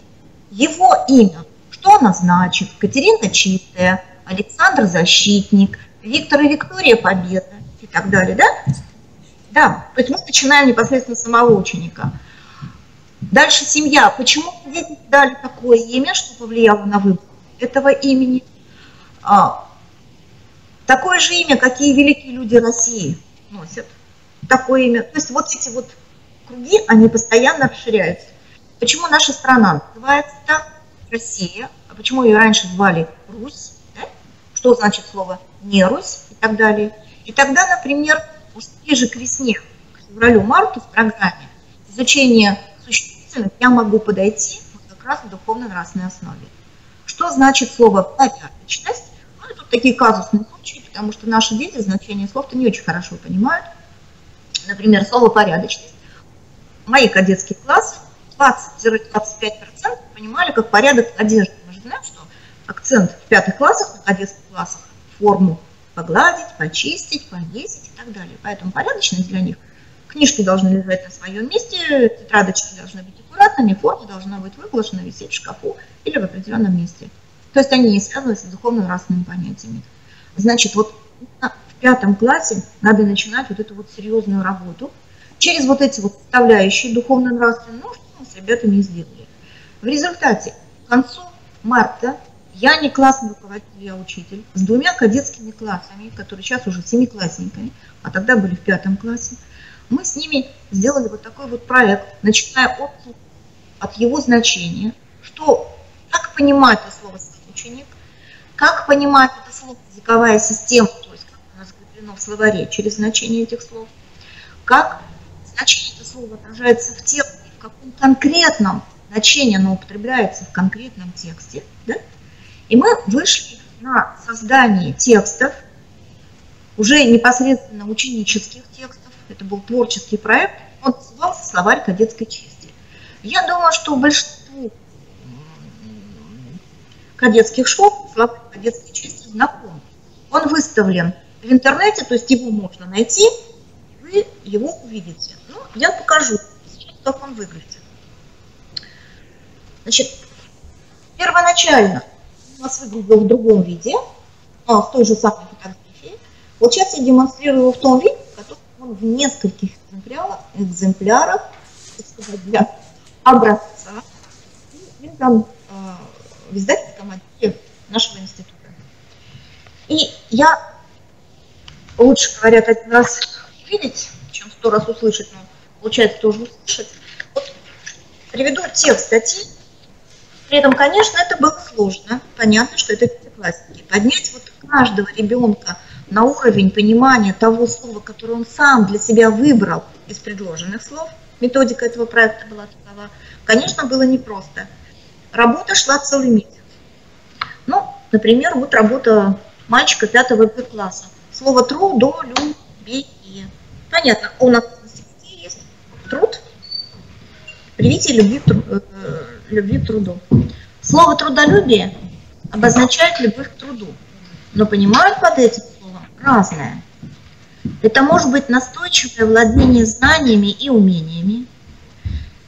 его имя, что оно значит? Катерина Чистая, Александр Защитник, Виктор и Виктория Победа и так далее, да? Да, то есть мы начинаем непосредственно с самого ученика. Дальше семья. Почему дети дали такое имя, что повлияло на выбор этого имени? Такое же имя, какие великие люди России носят. Такое имя. То есть вот эти вот круги, они постоянно расширяются. Почему наша страна называется так, Россия, а почему ее раньше звали Русь, да? Что значит слово не Русь и так далее. И тогда, например, уж ближе к весне, к февралю-марту в программе изучения существительных я могу подойти вот как раз в духовно-нравственной основе. Что значит слово порядочность? Ну, тут такие казусные случаи, потому что наши дети значение слов-то не очень хорошо понимают. Например, слово порядочность. Мои кадетские классы 20-25% понимали как порядок одежды. Мы же знаем, что акцент в 5 классах, на кадетских классах, форму погладить, почистить, повесить и так далее. Поэтому порядочность для них. Книжки должны лежать на своем месте, тетрадочки должны быть аккуратными, форма должна быть выглажена, висеть в шкафу или в определенном месте. То есть они не связываются с духовно-нравственными понятиями. Значит, вот в 5 классе надо начинать вот эту вот серьезную работу через вот эти вот составляющие духовно-нравственные, ну, что мы с ребятами и сделали. В результате к концу марта я не классный руководитель, я учитель, с 2 кадетскими классами, которые сейчас уже 7-классниками, а тогда были в 5 классе, мы с ними сделали вот такой вот проект, начиная от его значения, что, как понимать это слово «ученик», как понимать это слово «языковая система», то есть как оно закреплено в словаре через значение этих слов, как значение этого слова отражается в тексте, в каком конкретном значении оно употребляется в конкретном тексте, да? И мы вышли на создание текстов, уже непосредственно ученических текстов. Это был творческий проект, он назывался «Словарь кадетской чести». Я думаю, что большинству кадетских школ словарь кадетской чести знаком. Он выставлен в интернете, то есть его можно найти, вы его увидите. Ну, я покажу сейчас, как он выглядит. Значит, первоначально у нас выглядел в другом виде, в той же самой фотографии. Вот сейчас я демонстрирую его в том виде, в котором он в нескольких экземплярах для образца. И там в издательском отделе нашего института. И я, лучше говорят, 1 раз видеть, чем 100 раз услышать, но получается тоже услышать. Вот приведу текст статьи. При этом, конечно, это было сложно. Понятно, что это пятиклассники. Поднять вот каждого ребенка на уровень понимания того слова, которое он сам для себя выбрал из предложенных слов, методика этого проекта была такова, конечно, было непросто. Работа шла целый месяц. Ну, например, вот работа мальчика 5 класса. Слово трудолюбие. Понятно, у нас в стихе есть труд, привитие любви к труду. Слово трудолюбие обозначает любовь к труду, но понимают под этим словом разное. Это может быть настойчивое владение знаниями и умениями.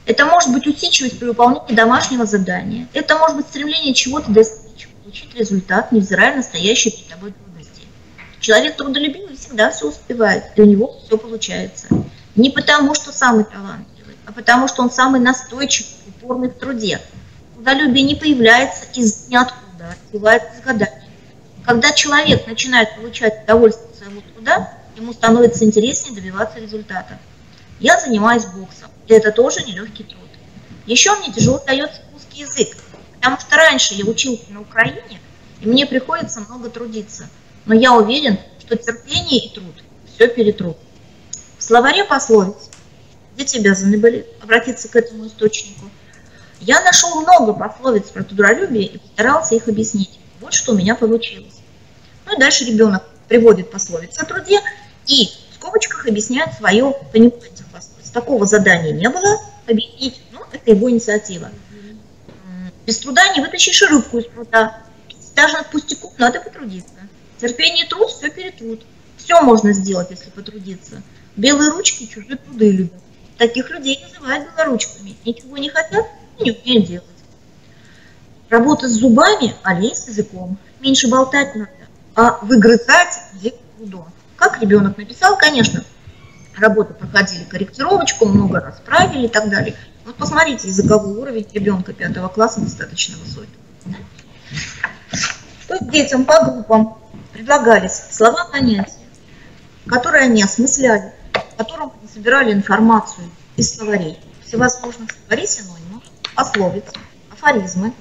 Это может быть усидчивость при выполнении домашнего задания. Это может быть стремление чего-то достичь, получить результат, невзирая на стоящие перед тобой трудности. Человек трудолюбивый всегда все успевает, и у него все получается. Не потому, что самый талантливый, а потому, что он самый настойчивый, упорный в труде. Трудолюбие не появляется из ниоткуда, развивается с годами. Когда человек начинает получать удовольствие от своего труда, ему становится интереснее добиваться результата. Я занимаюсь боксом, и это тоже нелегкий труд. Еще мне тяжело дается русский язык, потому что раньше я учился на Украине, и мне приходится много трудиться. Но я уверен, что терпение и труд все перетрут. В словаре пословиц, дети обязаны были обратиться к этому источнику, я нашел много пословиц про трудолюбие и постарался их объяснить. Вот что у меня получилось. Ну и дальше ребенок приводит пословицы о труде и в скобочках объясняет свое понимание этих пословиц. Такого задания не было объяснить, но это его инициатива. Без труда не вытащишь рыбку из пруда. Даже над пустяком надо потрудиться. Терпение и труд все перетрут. Все можно сделать, если потрудиться. Белые ручки чужие труды любят. Таких людей называют белоручками. Ничего не хотят и не умеют делать. Работа с зубами, а лень с языком. Меньше болтать надо, а выгрызать язык трудом. Как ребенок написал, конечно, работы проходили корректировочку, много раз правили и так далее. Вот посмотрите, языковой уровень ребенка 5 класса достаточно высокий. Что детям по группам предлагались слова, понятия, которые они осмысляли, в котором они собирали информацию из словарей, всевозможных словарей синонимов, пословиц, афоризмы,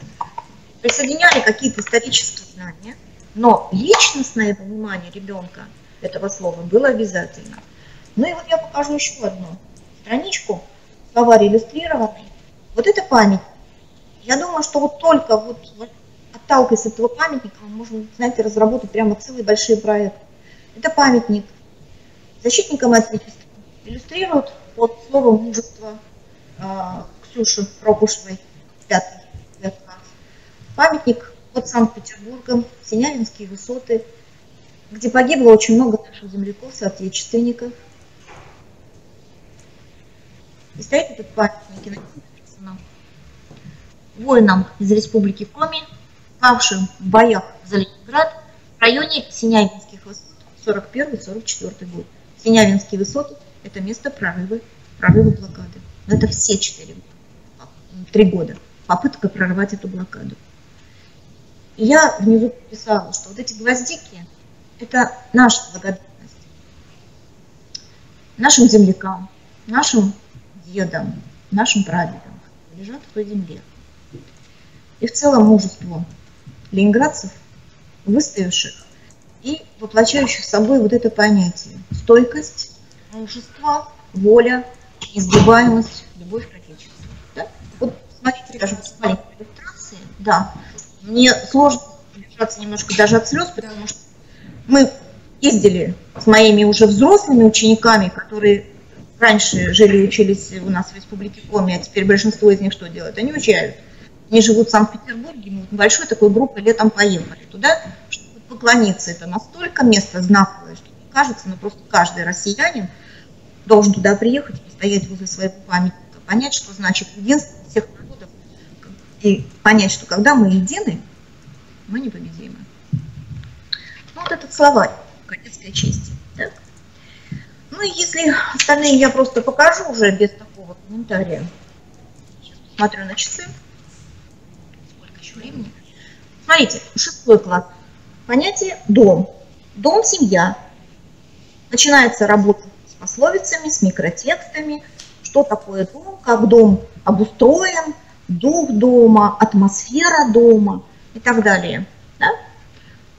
присоединяли какие-то исторические знания, но личностное понимание ребенка этого слова было обязательно. Ну и вот я покажу еще одну страничку, словарь иллюстрированный. Вот это память. Я думаю, что вот только вот отталкиваясь от этого памятника, мы можем, знаете, разработать прямо целые большие проекты. Это памятник защитникам Отечества. Иллюстрируют под словом мужество Ксюши Прокушевой, 5 класс. Памятник под Санкт-Петербургом, Синявинские высоты, где погибло очень много наших земляков, соотечественников. И стоит этот памятник, и написано: воинам из Республики Коми, павшим в боях за Ленинград в районе Синявинских высот 41-44 год. Синявинские высоты – это место прорыва прорыва блокады. Но это все 3 года попытка прорвать эту блокаду. И я внизу писала, что вот эти гвоздики – это наша благодарность нашим землякам, нашим дедам, нашим прадедам, которые лежат в той земле. И в целом мужеству ленинградцев, выставивших и воплощающих собой вот это понятие – стойкость, мужество, воля, несгибаемость, любовь к Отечеству. Да? Вот смотрите, даже в маленькой иллюстрации, да, мне сложно держаться немножко даже от слез, потому что мы ездили с моими уже взрослыми учениками, которые раньше жили и учились у нас в Республике Коми, а теперь большинство из них что делают? Они уезжают. Они живут в Санкт-Петербурге, мы большой такой группой летом поехали туда, чтобы поклониться. Это настолько место знаковое, что кажется, ну просто каждый россиянин должен туда приехать и постоять возле своего памятника, понять, что значит единство всех народов, и понять, что когда мы едины, мы непобедимы. Ну, вот этот словарь кадетской чести. Так? Ну и если остальные я просто покажу уже без такого комментария. Сейчас посмотрю на часы. Сколько еще времени? Смотрите, 6 класс. Понятие дом. Дом, семья. Начинается работа с пословицами, с микротекстами. Что такое дом, как дом обустроен, дух дома, атмосфера дома и так далее. Да?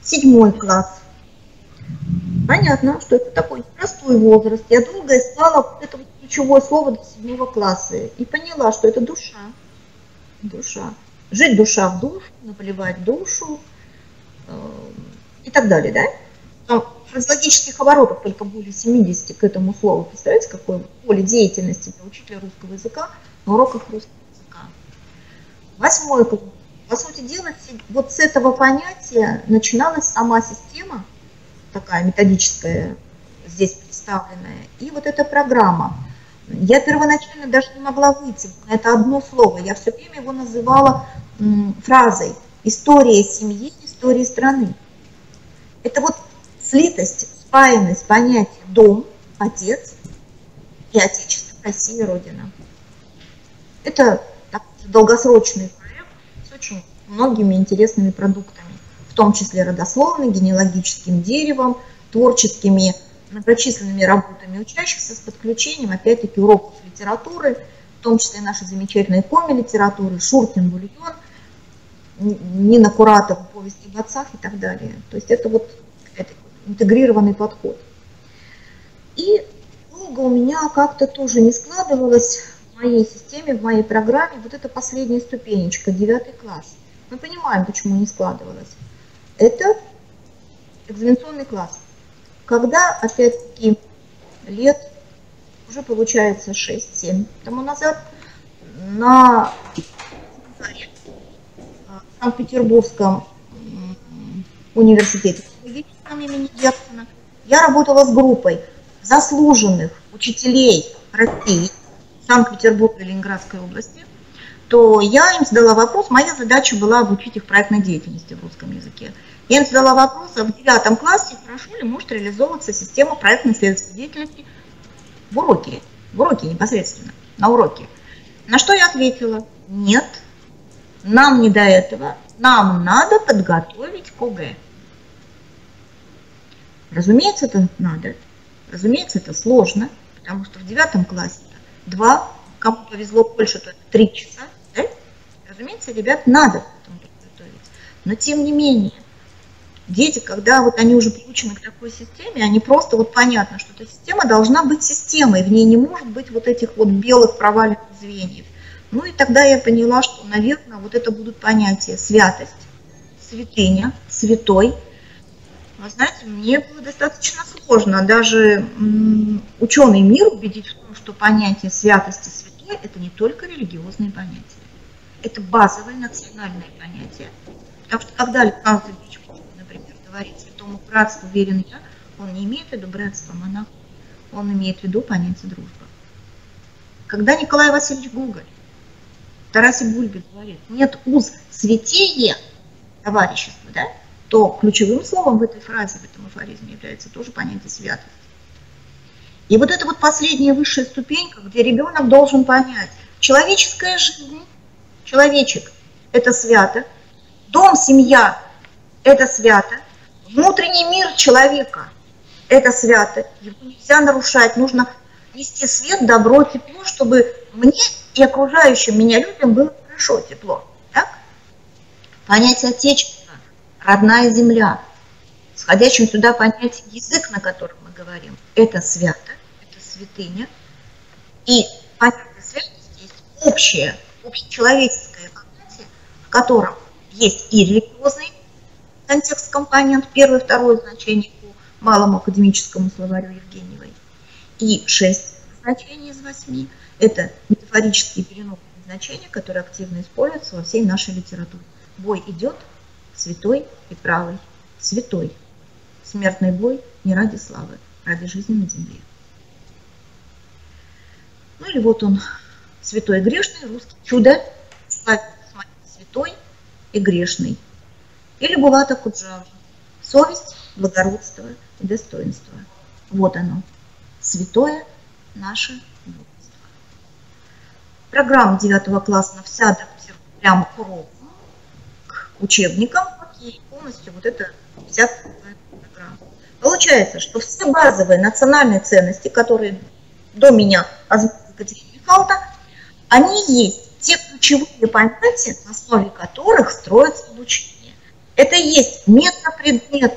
7 класс. Понятно, что это такой простой возраст. Я долго искала вот это вот ключевое слово до 7 класса и поняла, что это душа. Душа. Жить душа в душу, наплевать душу и так далее, да? Там фразеологических оборотов только более 70 к этому слову. Представляете, какое поле деятельности для учителя русского языка на уроках русского языка. 8 класс. По сути дела, вот с этого понятия начиналась сама система, такая методическая, здесь представленная, и вот эта программа. Я первоначально даже не могла выйти на это одно слово, я все время его называла фразой «история семьи, история страны». Это вот слитость, спаянность понятия «дом», «отец» и «отечество», «Россия», «Родина». Это долгосрочный проект с очень многими интересными продуктами, в том числе родословной, генеалогическим деревом, творческими многочисленными работами учащихся с подключением, опять-таки, уроков литературы, в том числе нашей замечательной коми-литературы, Шуркин, Бульон, Нина Куратова, повести об отцах и так далее. То есть это вот интегрированный подход. И долго у меня как-то тоже не складывалось в моей системе, в моей программе вот эта последняя ступенечка, 9 класс. Мы понимаем, почему не складывалось. Это экзаменационный класс. Когда, опять-таки, лет, уже получается 6-7 тому назад, на Санкт-Петербургском университете имени Герцена я работала с группой заслуженных учителей России, Санкт-Петербурга и Ленинградской области, то я им задала вопрос, моя задача была обучить их проектной деятельности в русском языке. Я им задала вопрос, а в 9 классе хорошо ли может реализовываться система проектно-исследовательской деятельности в уроке непосредственно, на уроке. На что я ответила, нет, нам не до этого, нам надо подготовить к ОГЭ. Разумеется, это надо, разумеется, это сложно, потому что в 9 классе 2, кому повезло больше, то это 3 часа, да? Разумеется, ребят надо потом подготовить. Но тем не менее, дети, когда вот они уже приучены к такой системе, они просто вот понятно, что эта система должна быть системой, в ней не может быть вот этих вот белых провальных звеньев. Ну и тогда я поняла, что, наверное, вот это будут понятия святость, святыня, святой. Вы знаете, мне было достаточно сложно даже ученый мир убедить в том, что понятие святости, святой – это не только религиозные понятия. Это базовое национальное понятие. Потому что когда Александр Ильич Пушкин, например, говорит святому братству верен я, он не имеет в виду братство монахов, он имеет в виду понятие дружбы. Когда Николай Васильевич Гоголь, Тарасе Бульбе говорит, нет уз святее товарищества, да, то ключевым словом в этой фразе, в этом афоризме является тоже понятие святости. И вот это вот последняя высшая ступенька, где ребенок должен понять, человеческая жизнь, человечек – это свято, дом, семья – это свято, внутренний мир человека – это свято, его нельзя нарушать, нужно нести свет, добро, тепло, чтобы мне и окружающим меня людям было хорошо, тепло. Так? Понятие Отечества, родная земля, сходящим сюда понятие язык, на котором мы говорим, это свято, это святыня. И понятие святости есть общее, общечеловеческое понятие, в котором есть и религиозный контекст, компонент, первое, второе значение по малому академическому словарю Евгеньевой, и 6 значений из 8 – это метафорические переносные значения, которые активно используются во всей нашей литературе. Бой идет, святой и правый, святой. Смертный бой не ради славы, ради жизни на земле. Ну или вот он, святой и грешный, русский чудо, святой и грешный. Или Булата Куджава, совесть, благородство и достоинство. Вот оно, святое наше Божество. Программа 9 класса вся адаптирована прямо к уроку, к учебникам, и полностью вот это вся программа. Получается, что все базовые национальные ценности, которые до меня озвучила Екатерина Михайловна, они есть те ключевые понятия, на основе которых строится обучение. Это есть метапредметные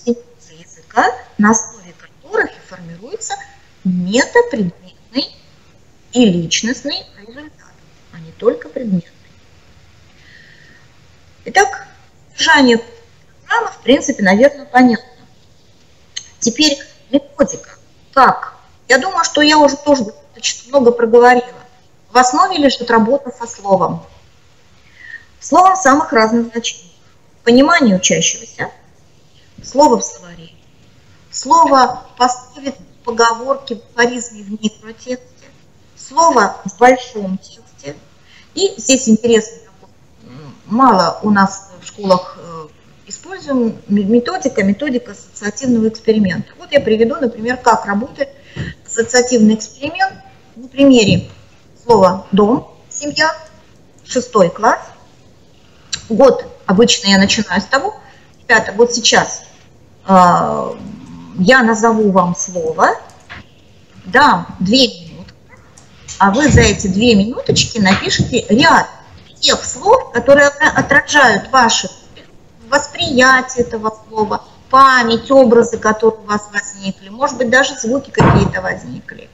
единицы языка, на основе которых и формируется метапредметный и личностный результат, а не только предметный. Итак, содержание программы, в принципе, наверное, понятно. Теперь методика. Как? Я думаю, что я уже тоже достаточно много проговорила. В основе лежит работа со словом. Словом самых разных значений. Понимание учащегося, слово в словаре, слово поставить поговорки, афоризмы в микротексте, слово в большом тексте. И здесь интересно, мало у нас в школах используем методика ассоциативного эксперимента. Вот я приведу, например, как работает ассоциативный эксперимент на примере слова «дом», «семья», 6 класс. Год обычно я начинаю с того, ребята, вот сейчас я назову вам слово, дам 2 минутки, а вы за эти 2 минуточки напишите ряд тех слов, которые отражают ваше восприятие этого слова, память, образы, которые у вас возникли, может быть, даже звуки какие-то возникли.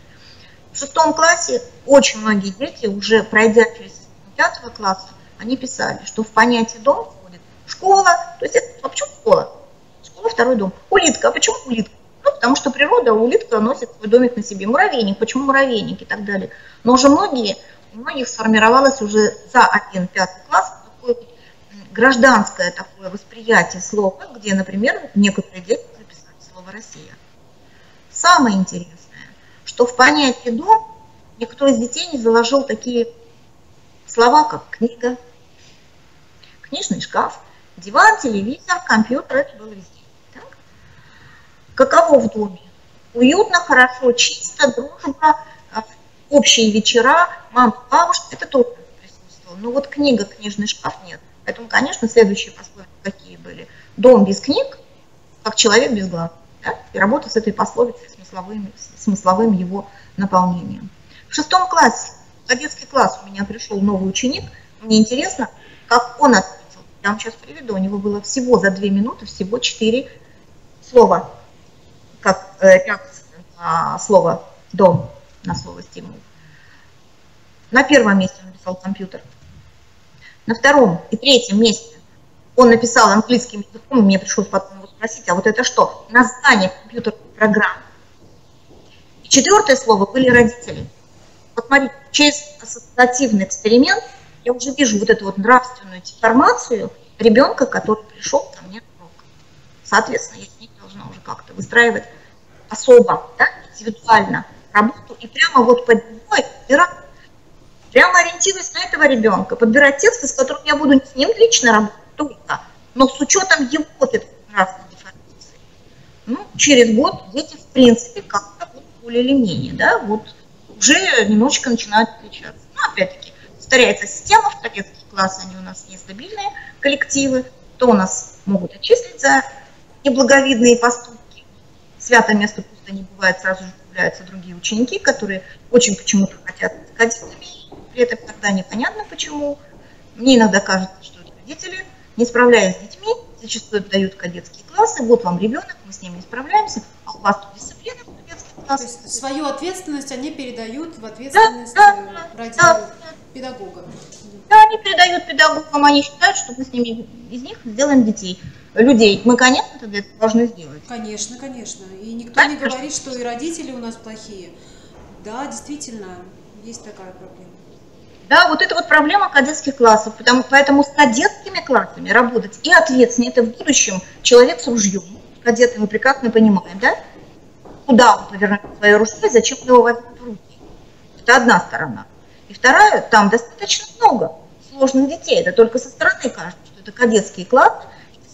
В 6 классе очень многие дети, уже пройдя через 5 класса, они писали, что в понятие «дом» входит школа, то есть это, а почему школа? Школа, второй дом. Улитка, а почему улитка? Ну, потому что природа, улитка носит свой домик на себе. Муравейник, почему муравейник и так далее. Но уже у многих сформировалось уже за 1-5 класс такое гражданское такое восприятие слова, где, например, некоторые дети записали слово «Россия». Самое интересное, что в понятие «дом» никто из детей не заложил такие слова, как книга, книжный шкаф, диван, телевизор, компьютер, это было везде. Так? Каково в доме? Уютно, хорошо, чисто, дружба, общие вечера, мама, бабушка, это тоже присутствовало. Но вот книга, книжный шкаф нет. Поэтому, конечно, следующие пословицы какие были. Дом без книг, как человек без глаз. Да? И работа с этой пословицей, смысловым его наполнением. В 6 классе, в кадетский класс у меня пришел новый ученик. Мне интересно, как он ответил. Я вам сейчас приведу. У него было всего за 2 минуты, всего 4 слова. Как реакция на слово «дом», на слово «стимул». На первом месте он написал «компьютер». На втором и третьем месте он написал английским языком, и мне пришлось потом его спросить, а вот это что? Название компьютерной программы. И 4 слово были родители. Вот смотрите, через ассоциативный эксперимент я уже вижу вот эту вот нравственную деформацию ребенка, который пришел ко мне на урок. Соответственно, я с ней должна уже как-то выстраивать особо, да, индивидуально работу и прямо вот под него прямо ориентируясь на этого ребенка, подбирать тексты, с которым я буду не с ним лично работать только, но с учетом его вот этой нравственной деформации. Ну, через год дети, в принципе, как-то более или менее, да, вот уже немножечко начинают отличаться. Но опять-таки, повторяется система, в кадетские классы они у нас нестабильные коллективы, то у нас могут отчислить за неблаговидные поступки. Святое место пусто не бывает, сразу же появляются другие ученики, которые очень почему-то хотят быть кадетами, при этом иногда непонятно почему. Мне иногда кажется, что это родители, не справляясь с детьми, зачастую дают кадетские классы, вот вам ребенок, мы с ним не справляемся, а у вас тут дисциплина в кадетских классах. То есть свою ответственность они передают в ответственность педагога. Да, они передают педагогам, они считают, что мы с ними, из них сделаем людей. Мы, конечно, тогда это должны сделать. Конечно, конечно. И никто не говорит, что и родители у нас плохие. Да, действительно, есть такая проблема. Да, вот это вот проблема кадетских классов, поэтому с кадетскими классами работать и ответственнее, это в будущем человек с ружьем, кадеты мы прекрасно понимаем, да, куда он повернет свое ружье, зачем его возьмут в руки. Это одна сторона. И вторая, там достаточно много сложных детей, это только со стороны кажется, что это кадетский класс,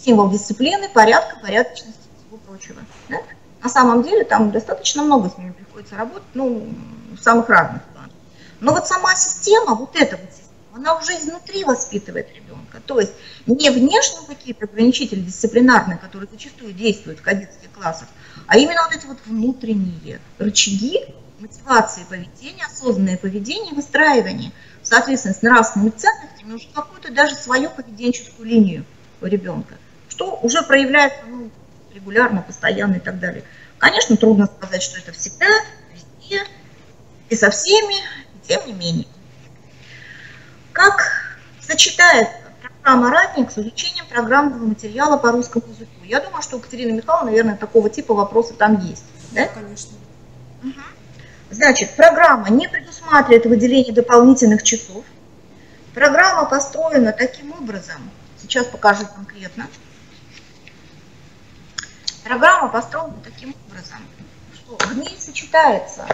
символ дисциплины, порядка, порядочности и всего прочего. Да? На самом деле там достаточно много с ними приходится работать, ну, в самых разных планах. Но вот сама система, вот эта вот система, она уже изнутри воспитывает ребенка. То есть не внешние какие-то ограничители дисциплинарные, которые зачастую действуют в кадетских классах, а именно вот эти вот внутренние рычаги мотивации поведения, осознанное поведение, выстраивание в соответствии с нравственными ценностями уже какую-то даже свою поведенческую линию у ребенка, что уже проявляется регулярно, постоянно и так далее. Конечно, трудно сказать, что это всегда, везде и со всеми. Тем не менее, как сочетается программа «Ратник» с изучением программного материала по русскому языку? Я думаю, что у Катерины Михайловны, наверное, такого типа вопросы там есть. Да? Конечно. Угу. Значит, программа не предусматривает выделение дополнительных часов. Программа построена таким образом, сейчас покажу конкретно. Программа построена таким образом, что в ней сочетается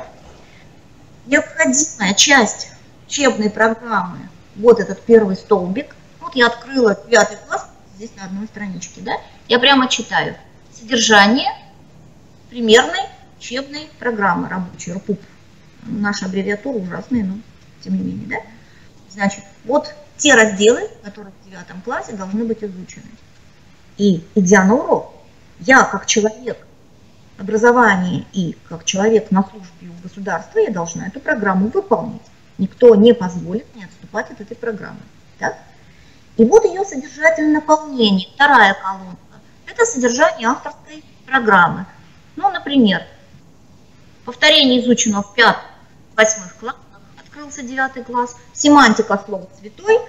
необходимая часть учебной программы, вот этот первый столбик. Вот я открыла 9 класс, здесь на одной страничке, да? Я прямо читаю. Содержание примерной учебной программы рабочей, РПУП. Наша аббревиатура ужасная, но тем не менее, да? Значит, вот те разделы, которые в 9 классе должны быть изучены. И идя на урок, я как человек образования и как человек на службе у государства, я должна эту программу выполнить. Никто не позволит мне отступать от этой программы. Так? И вот ее содержательное наполнение. Вторая колонка. Это содержание авторской программы. Ну, например, повторение изучено в 5-8 классах, открылся 9 класс, семантика слова «святой»,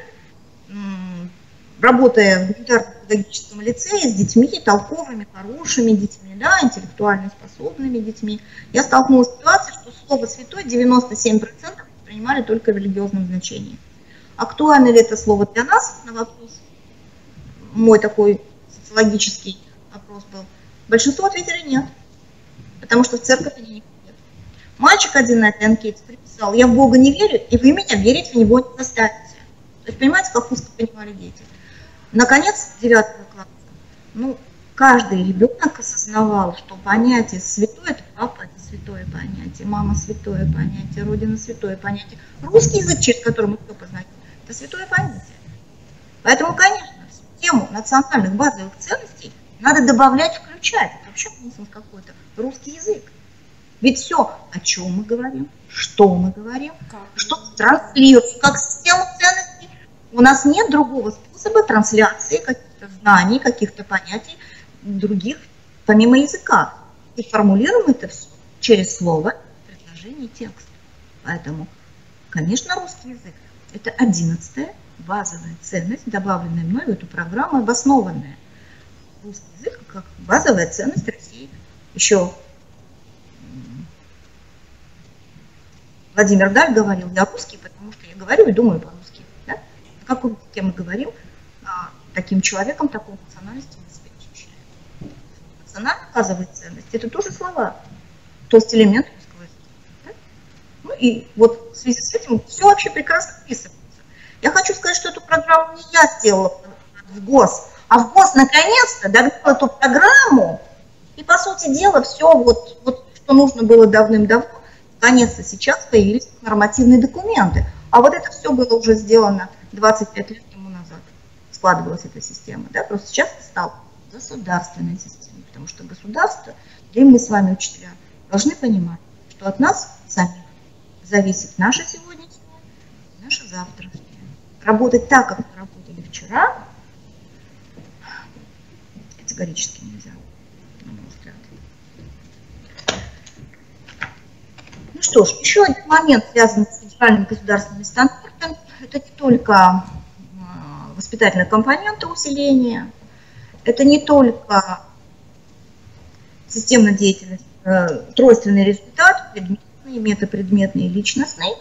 работая в гуманитарно-педагогическом лицее с детьми, толковыми, хорошими детьми, да, интеллектуально способными детьми, я столкнулась с ситуацией, что слово «святой» 97% воспринимали только в религиозном значении. Актуально ли это слово для нас? На вопрос. Мой такой социологический вопрос был. Большинство ответили нет, потому что в церковь они не ходят. Мальчик один на этой анкете приписал: «Я в Бога не верю, и вы меня верить в Него не заставите». То есть, понимаете, как узко понимали дети. Наконец, 9 класса, ну, каждый ребенок осознавал, что понятие «святой» — это папа, это святое понятие, мама — святое понятие, родина — святое понятие. Русский язык, через который мы все познаем, это святое понятие. Поэтому, конечно, в тему национальных базовых ценностей надо добавлять, включать. Это вообще нонсенс какой-то. Русский язык. Ведь все, о чем мы говорим, что мы говорим, что транслируем, как систему ценностей. У нас нет другого способа трансляции каких-то знаний, каких-то понятий других, помимо языка. И формулируем это все через слово, предложение, текст. Поэтому, конечно, русский язык – это 11-я базовая ценность, добавленная мной в эту программу, обоснованная. Русский язык как базовая ценность России. Еще Владимир Даль говорил: я русский, потому что я говорю и думаю по-русски. Да? На каком языке мы говорим, таким человеком, такой национальности мы себя ощущаем. Национальная базовая ценность – это тоже слова, то есть элемент русского языка. Да? Ну и вот в связи с этим все вообще прекрасно вписывается. Я хочу сказать, что эту программу не я сделала в ГОС, а в ГОС наконец-то догнал эту программу, и, по сути дела, все вот что нужно было давным-давно. Наконец-то сейчас появились нормативные документы. А вот это все было уже сделано 25 лет тому назад. Складывалась эта система. Да? Просто сейчас это стало государственной системой. Потому что государство, и мы с вами, учителя, должны понимать, что от нас самих зависит наше сегодняшнее, наше завтрашнее. Работать так, как мы работали вчера, категорически нельзя, на мой взгляд. Ну что ж, еще один момент, связанный с федеральными государственными стандартами, это не только воспитательные компоненты усиления, это не только системная деятельность, тройственный результат, предметный, метапредметный и личностный,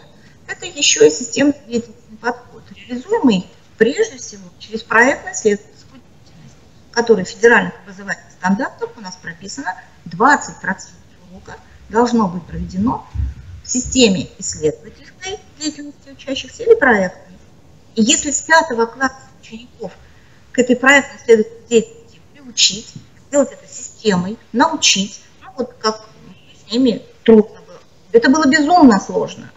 это еще и системный деятельностный подход, реализуемый прежде всего через проектно-исследовательскую деятельность, который в федеральных образовательных стандартах у нас прописано 20% урока должно быть проведено в системе исследовательской деятельности учащихся или проектной. И если с 5 класса учеников к этой проектно-исследовательской деятельности приучить, сделать это системой, научить, ну вот как с ними трудно было. Это было безумно сложно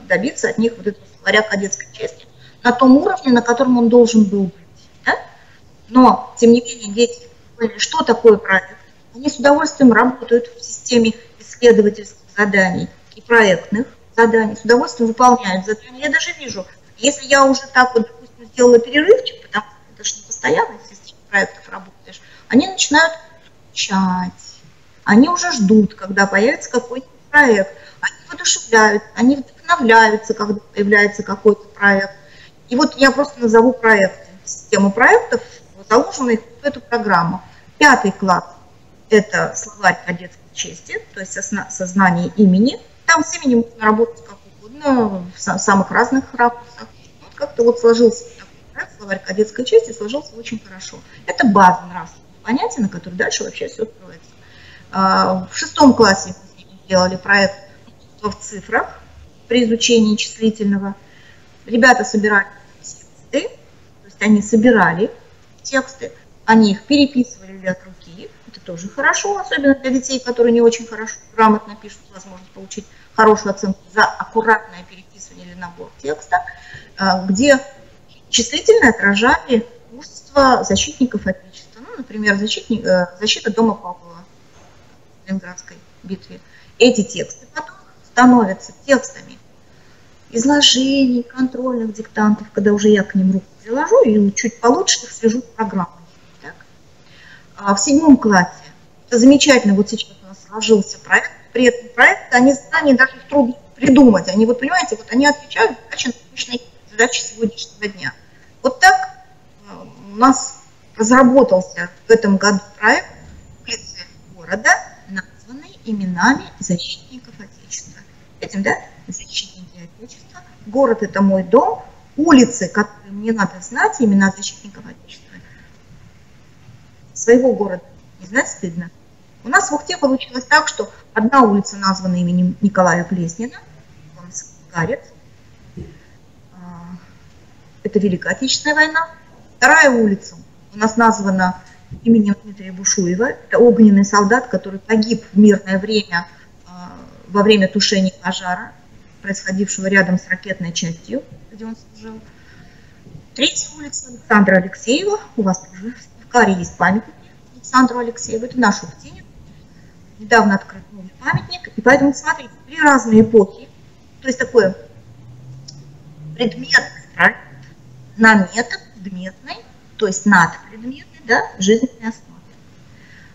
добиться от них вот этого словаря кадетской чести на том уровне, на котором он должен был быть. Да? Но, тем не менее, дети поняли, что такое проект. Они с удовольствием работают в системе исследовательских заданий и проектных заданий, с удовольствием выполняют задания. Я даже вижу, если я уже так вот, допустим, сделала перерывчик, потому что это же не постоянно в системе проектов работаешь, они начинают скучать, они уже ждут, когда появится какой-то проект, они воодушевляют, они вдохновляются, когда появляется какой-то проект. И вот я просто назову проекты, систему проектов, заложенных в эту программу. 5 класс – это словарь кадетской чести, то есть сознание имени. Там с именем можно работать как угодно, в самых разных ракурсах. Вот как-то вот сложился такой проект, словарь кадетской чести, сложился очень хорошо. Это база нравственных понятий, на которой дальше вообще все строится. В 6 классе мы делали проект в цифрах при изучении числительного. Ребята собирали тексты, то есть они собирали тексты, они их переписывали от руки. Это тоже хорошо, особенно для детей, которые не очень хорошо, грамотно пишут, возможность получить хорошую оценку за аккуратное переписывание или набор текста, где числительно отражали мужество защитников Отечества. Ну, например, защита дома Павлова в Ленинградской битве. Эти тексты потом становятся текстами изложений, контрольных диктантов, когда уже я к ним руку приложу и чуть получше их свяжу с программой. Так? А в 7 классе, это замечательно, вот сейчас у нас сложился проект, при этом проект, они знания даже их трудно придумать, они, вот понимаете, вот они отвечают на точные задачи сегодняшнего дня. Вот так у нас разработался в этом году проект улицы города, названный именами защитников Отечества. Этим, да, защитники Отечества, город – это мой дом, улицы, которые мне надо знать, имена защитников Отечества. Своего города не знать стыдно. У нас в Ухте получилось так, что одна улица названа именем Николая Плеснина, Гарец. Это Великая Отечественная война. Вторая улица у нас названа именем Дмитрия Бушуева. Это огненный солдат, который погиб в мирное время во время тушения пожара, происходившего рядом с ракетной частью, где он служил. Третья улица Александра Алексеева. У вас тоже в Каре есть памятник Александру Алексееву. Это наш Ухтинец. Недавно открыт новый памятник. И поэтому, смотрите, 3 разные эпохи. То есть такое предметный проект на метапредметной, то есть надпредметной, да, жизненной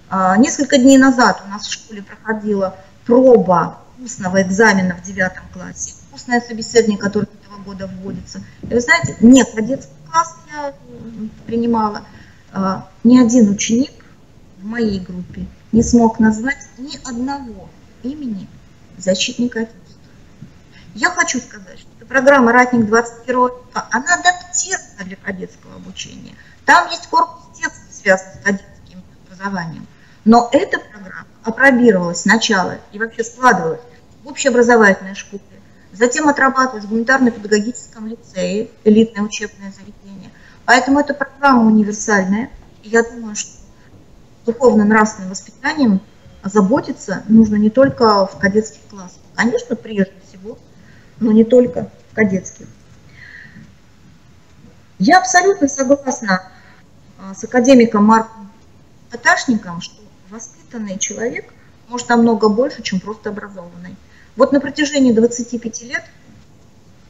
основе. Несколько дней назад у нас в школе проходила проба устного экзамена в 9 классе, устное собеседование, которое этого года вводится. И вы знаете, не кадетский класс я принимала, ни один ученик в моей группе не смог назвать ни одного имени защитника Отечества. Я хочу сказать, что эта программа «Ратник 21 века», она адаптирована для кадетского обучения. Там есть корпус текстов, связанных с кадетским образованием. Но эта программа апробировалась сначала и вообще складывалась в общеобразовательной школе, затем отрабатывалась в гуманитарно-педагогическом лицее, элитное учебное заведение. Поэтому эта программа универсальная. И я думаю, что духовно-нравственным воспитанием заботиться нужно не только в кадетских классах. Конечно, прежде всего, но не только в кадетских. Я абсолютно согласна с академиком Марком Каташником, что воспитанный человек может намного больше, чем просто образованный. Вот на протяжении 25 лет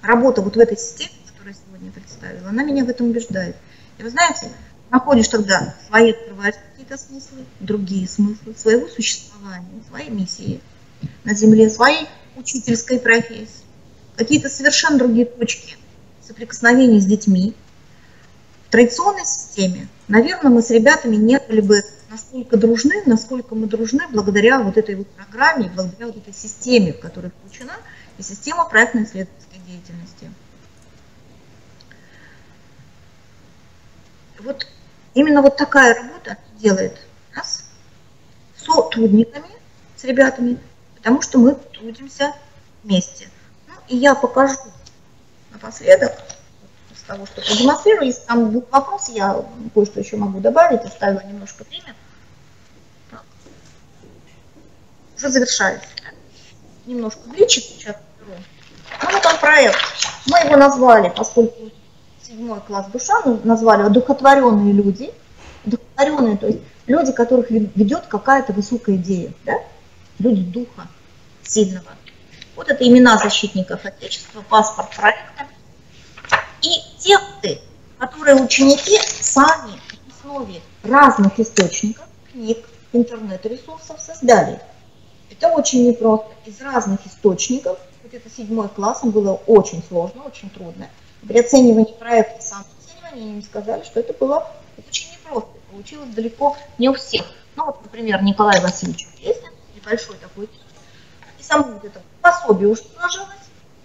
работа вот в этой системе, которую я сегодня представила, она меня в этом убеждает. И вы знаете, находишь тогда свои, открываешь какие-то смыслы, другие смыслы своего существования, своей миссии на Земле, своей учительской профессии, какие-то совершенно другие точки соприкосновения с детьми. В традиционной системе, наверное, мы с ребятами не были бы настолько дружны, насколько мы дружны благодаря вот этой вот программе, благодаря вот этой системе, в которой включена, и система проектно-исследовательской деятельности. Вот именно вот такая работа делает нас сотрудниками с ребятами, потому что мы трудимся вместе. Ну, и я покажу напоследок, из того, что продемонстрирую. Если там будут вопросы, я кое-что еще могу добавить, оставила немножко время. Так. Уже завершаюсь. Немножко гличит сейчас. Ну, вот он проект. Мы его назвали, поскольку 7 класс душа, назвали одухотворенные люди. Одухотворенные, то есть люди, которых ведет какая-то высокая идея, да? Люди духа сильного. Вот это имена защитников Отечества, паспорт проекта. И тексты, которые ученики сами на основе разных источников, книг, интернет-ресурсов создали. Это очень непросто. Из разных источников, вот это 7 классом было очень сложно, очень трудно. При оценивании проекта, самооценивании, они мне сказали, что это было очень непросто. Получилось далеко не у всех. Ну вот, например, Николай Васильевич Песнин, небольшой такой текст. И само вот это пособие уже сложилось.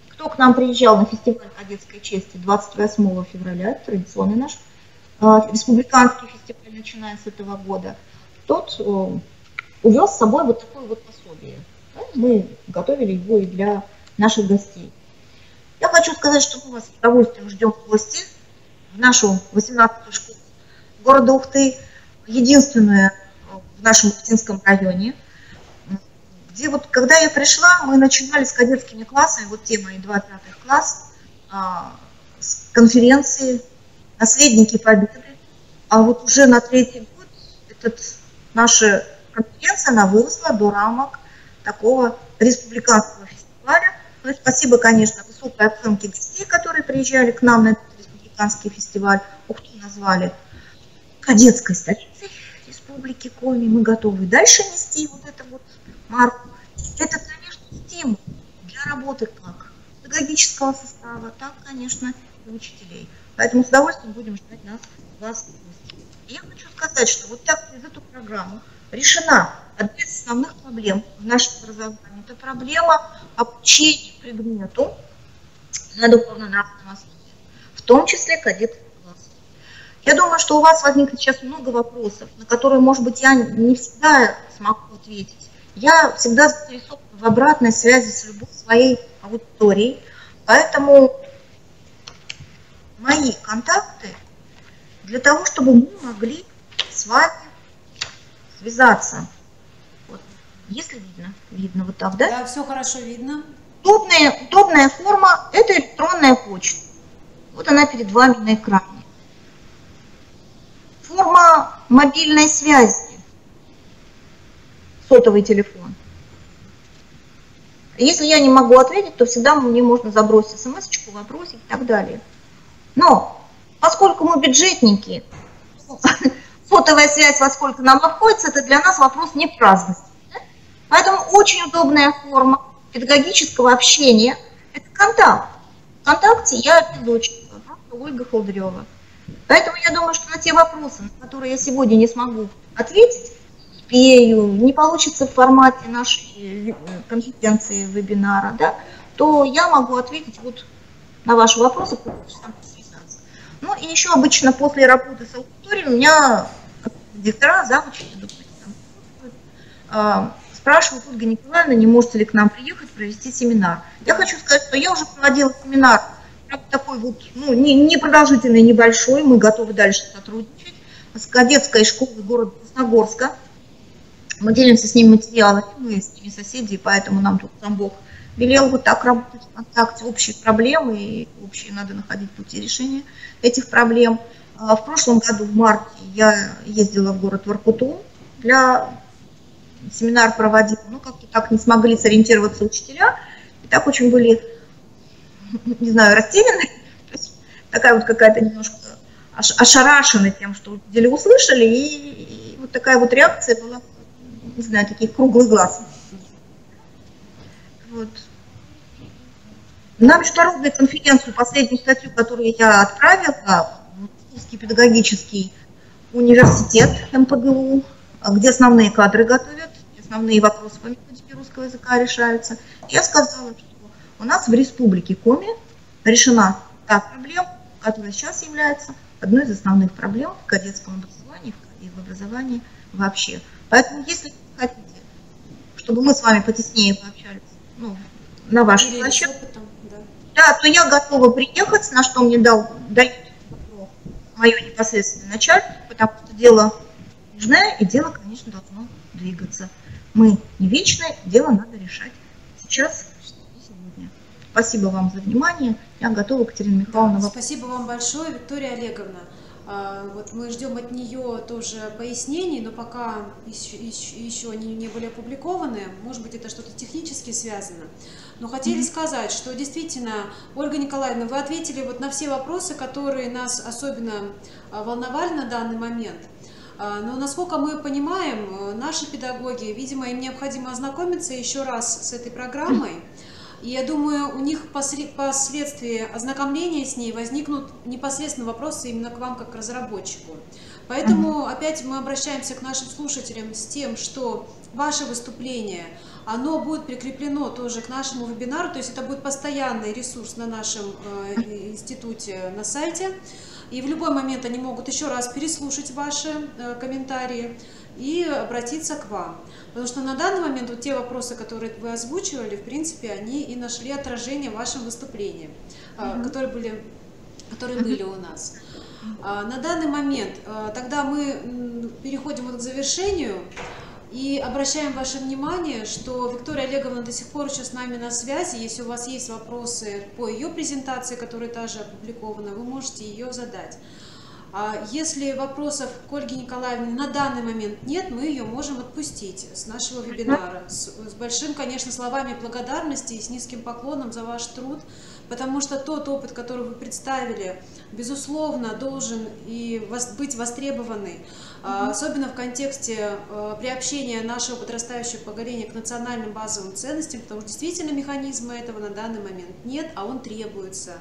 Кто к нам приезжал на фестиваль кадетской чести 28 февраля, традиционный наш республиканский фестиваль, начиная с этого года, тот увез с собой вот такое вот пособие. Да? Мы готовили его и для наших гостей. Я хочу сказать, что мы вас с удовольствием ждем в гости в нашу 18-ю школу города Ухты, единственную в нашем Ухтинском районе, где вот, когда я пришла, мы начинали с кадетскими классами, вот те мои 2 пятых класс, с конференции «Наследники Победы», а вот уже на 3-й год наша конференция, она выросла до рамок такого республиканского фестиваля. Ну, спасибо, конечно, высокой оценке гостей, которые приезжали к нам на этот республиканский фестиваль. Ухту назвали кадетской столицей Республики Коми. Мы готовы дальше нести вот эту вот марку. Это, конечно, стимул для работы как педагогического состава, так, конечно, и учителей. Поэтому с удовольствием будем ждать вас. И я хочу сказать, что вот так из эту программу решена одна из основных проблем в нашем образовании. Это проблема обучения предмету на духовно-нравственном основе, в том числе кадетских классов. Я думаю, что у вас возникнет сейчас много вопросов, на которые, может быть, я не всегда смогу ответить. Я всегда заинтересована в обратной связи с любой своей аудиторией, поэтому мои контакты для того, чтобы мы могли с вами связаться. Вот. Если видно вот так, да? Да, все хорошо видно. Удобная форма – это электронная почта. Вот она перед вами на экране. Форма мобильной связи. Сотовый телефон. Если я не могу ответить, то всегда мне можно забросить смс-очку, вопросик и так далее. Но поскольку мы бюджетники, сотовая связь во сколько нам обходится, это для нас вопрос не праздности. Да? Поэтому очень удобная форма педагогического общения – это контакт. ВКонтакте я дочка, Ольга Холдырева. Поэтому я думаю, что на те вопросы, на которые я сегодня не смогу ответить, не получится в формате нашей конференции, вебинара, да, то я могу ответить вот на ваши вопросы, ну и еще обычно после работы с аудиторией у меня директора, завучи спрашивают: Ольга Николаевна, не можете ли к нам приехать провести семинар? Я хочу сказать, что я уже проводила семинар такой вот, ну, непродолжительный, небольшой, мы готовы дальше сотрудничать с кадетской школой города Красногорска. Мы делимся с ними материалами, мы с ними соседи, поэтому нам тут сам Бог велел вот так работать в контакте. Общие проблемы, и общие надо находить пути решения этих проблем. В прошлом году, в марте, я ездила в город Воркуту, для семинар проводила, но как-то так не смогли сориентироваться учителя, и так очень были, не знаю, растеряны, то есть такая вот какая-то немножко ошарашены тем, что учителя услышали, и вот такая вот реакция была, не знаю, таких круглых глаз. Вот. На международную конференцию, последнюю статью, которую я отправила, в Московский педагогический университет МПГУ, где основные кадры готовят, основные вопросы по методике русского языка решаются, я сказала, что у нас в Республике Коми решена та проблема, которая сейчас является одной из основных проблем в кадетском образовании и в образовании вообще. Поэтому, если вы хотите, чтобы мы с вами потеснее пообщались, ну, на вашей площадке, да, то я готова приехать, на что мне дает мое непосредственное начальство, потому что дело нужное, и дело, конечно, должно двигаться. Мы не вечные, дело надо решать сейчас и сегодня. Спасибо вам за внимание. Я готова, Катерина Михайловна. Спасибо вам большое, Виктория Олеговна. Вот мы ждем от нее тоже пояснений, но пока еще они не были опубликованы, может быть, это что-то технически связано. Но хотели сказать, что действительно, Ольга Николаевна, вы ответили вот на все вопросы, которые нас особенно волновали на данный момент. Но насколько мы понимаем, наши педагоги, видимо, им необходимо ознакомиться еще раз с этой программой. И я думаю, у них впоследствии ознакомления с ней возникнут непосредственно вопросы именно к вам, как к разработчику. Поэтому опять мы обращаемся к нашим слушателям с тем, что ваше выступление, оно будет прикреплено тоже к нашему вебинару, то есть это будет постоянный ресурс на нашем институте на сайте. И в любой момент они могут еще раз переслушать ваши комментарии и обратиться к вам. Потому что на данный момент вот те вопросы, которые вы озвучивали, в принципе, они и нашли отражение в вашем выступлении, которые были у нас. На данный момент тогда мы переходим вот к завершению и обращаем ваше внимание, что Виктория Олеговна до сих пор еще с нами на связи. Если у вас есть вопросы по ее презентации, которая также опубликована, вы можете ее задать. Если вопросов к Ольге Николаевне на данный момент нет, мы ее можем отпустить с нашего вебинара. С большим, конечно, словами благодарности и с низким поклоном за ваш труд, потому что тот опыт, который вы представили, безусловно, должен и быть востребованный, особенно в контексте приобщения нашего подрастающего поколения к национальным базовым ценностям, потому что действительно механизма этого на данный момент нет, а он требуется.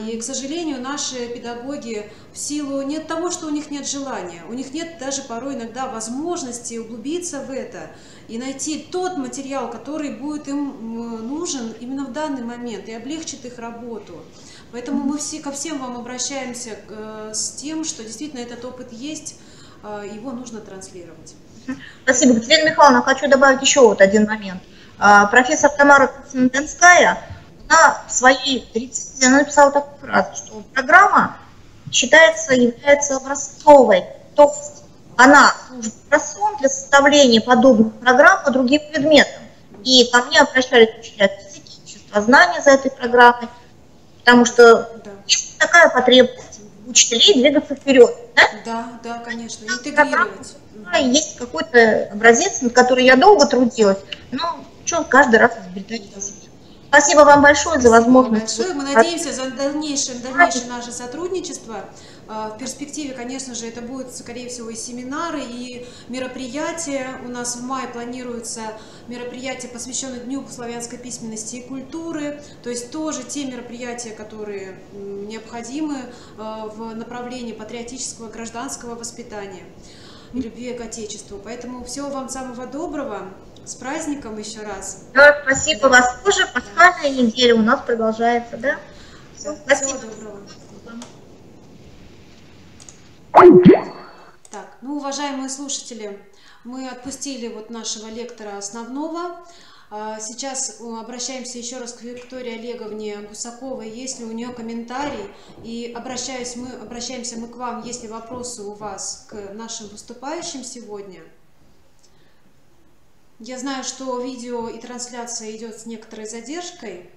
И, к сожалению, наши педагоги в силу не от того, что у них нет желания, у них нет даже порой иногда возможности углубиться в это и найти тот материал, который будет им нужен именно в данный момент и облегчит их работу. Поэтому мы ко всем вам обращаемся с тем, что действительно этот опыт есть, его нужно транслировать. Спасибо, Катерина Михайловна. Хочу добавить еще вот один момент. Профессор Тамара Константинская, она в своей рецензии написала такую фразу, что программа является образцовой, то есть она служит образцом для составления подобных программ по другим предметам. И ко мне обращались учителя физики, естествознания за этой программой, потому что есть такая потребность у учителей двигаться вперед. Да, конечно, интегрировать. Есть какой-то образец, над которым я долго трудилась, но что каждый раз изобретать для себя. Спасибо вам большое за возможность. Большое. Мы надеемся за дальнейшее наше сотрудничество. В перспективе, конечно же, это будут, скорее всего, и семинары, и мероприятия. У нас в мае планируется мероприятие, посвященное Дню славянской письменности и культуры. То есть тоже те мероприятия, которые необходимы в направлении патриотического, гражданского воспитания и любви к Отечеству. Поэтому всего вам самого доброго. С праздником еще раз. Да, спасибо, вас тоже. Пасхальная неделя у нас продолжается, да? Все, спасибо. Всего доброго. Так, ну, уважаемые слушатели, мы отпустили вот нашего лектора основного. Сейчас обращаемся еще раз к Виктории Олеговне Гусаковой, если у нее комментарий. И обращаемся мы к вам, если вопросы у вас к нашим выступающим сегодня. Я знаю, что видео и трансляция идет с некоторой задержкой.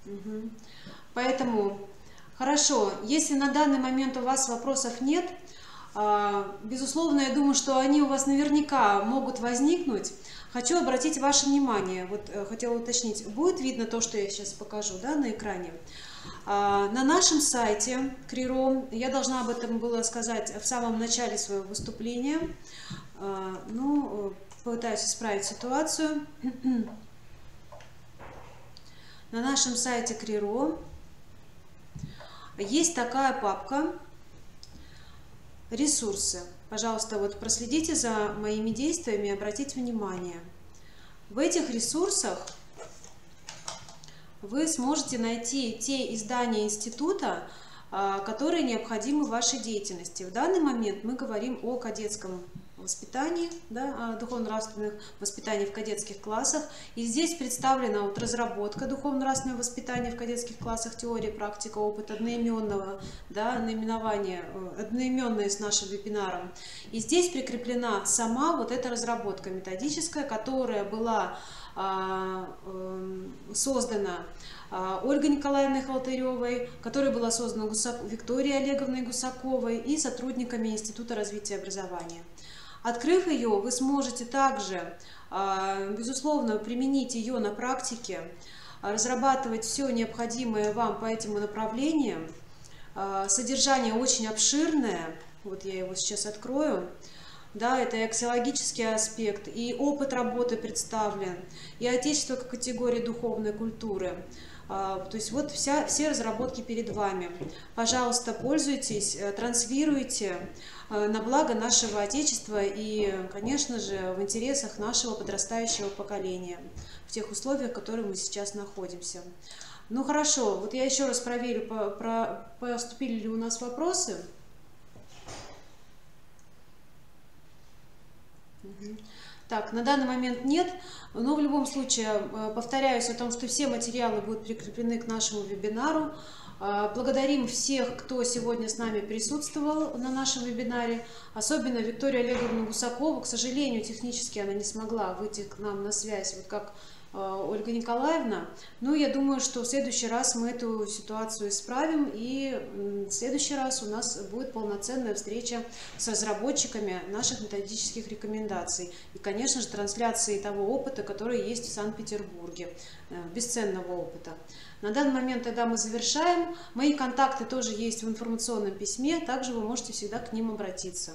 Угу. Поэтому, хорошо, если на данный момент у вас вопросов нет, безусловно, я думаю, что они у вас наверняка могут возникнуть. Хочу обратить ваше внимание, вот хотела уточнить, будет видно то, что я сейчас покажу, да, на экране? На нашем сайте КРИРО, я должна об этом было сказать в самом начале своего выступления, ну, попытаюсь исправить ситуацию. На нашем сайте КРИРО есть такая папка «Ресурсы». Пожалуйста, вот проследите за моими действиями и обратите внимание. В этих ресурсах вы сможете найти те издания института, которые необходимы вашей деятельности. В данный момент мы говорим о кадетском воспитании, да, о духовно-нравственных воспитании в кадетских классах. И здесь представлена вот разработка духовно-нравственного воспитания в кадетских классах, теория, практика, опыт одноименного, да, наименование, одноименное с нашим вебинаром. И здесь прикреплена сама вот эта разработка методическая, которая была создана Ольгой Николаевной Халтыревой, которая была создана Викторией Олеговной Гусаковой и сотрудниками Института развития образования. Открыв ее, вы сможете также, безусловно, применить ее на практике, разрабатывать все необходимое вам по этим направлениям. Содержание очень обширное, вот я его сейчас открою. Да, это и аксиологический аспект, и опыт работы представлен, и отечество как категория духовной культуры. То есть вот все разработки перед вами. Пожалуйста, пользуйтесь, транслируйте на благо нашего Отечества и, конечно же, в интересах нашего подрастающего поколения, в тех условиях, в которых мы сейчас находимся. Ну хорошо, вот я еще раз проверю, поступили ли у нас вопросы. Так, на данный момент нет, но в любом случае повторяюсь о том, что все материалы будут прикреплены к нашему вебинару. Благодарим всех, кто сегодня с нами присутствовал на нашем вебинаре, особенно Викторию Олеговну Гусакову. К сожалению, технически она не смогла выйти к нам на связь, вот как Ольга Николаевна. Но я думаю, что в следующий раз мы эту ситуацию исправим, и в следующий раз у нас будет полноценная встреча с разработчиками наших методических рекомендаций. И, конечно же, трансляции того опыта, который есть в Санкт-Петербурге, бесценного опыта. На данный момент тогда мы завершаем. Мои контакты тоже есть в информационном письме, также вы можете всегда к ним обратиться.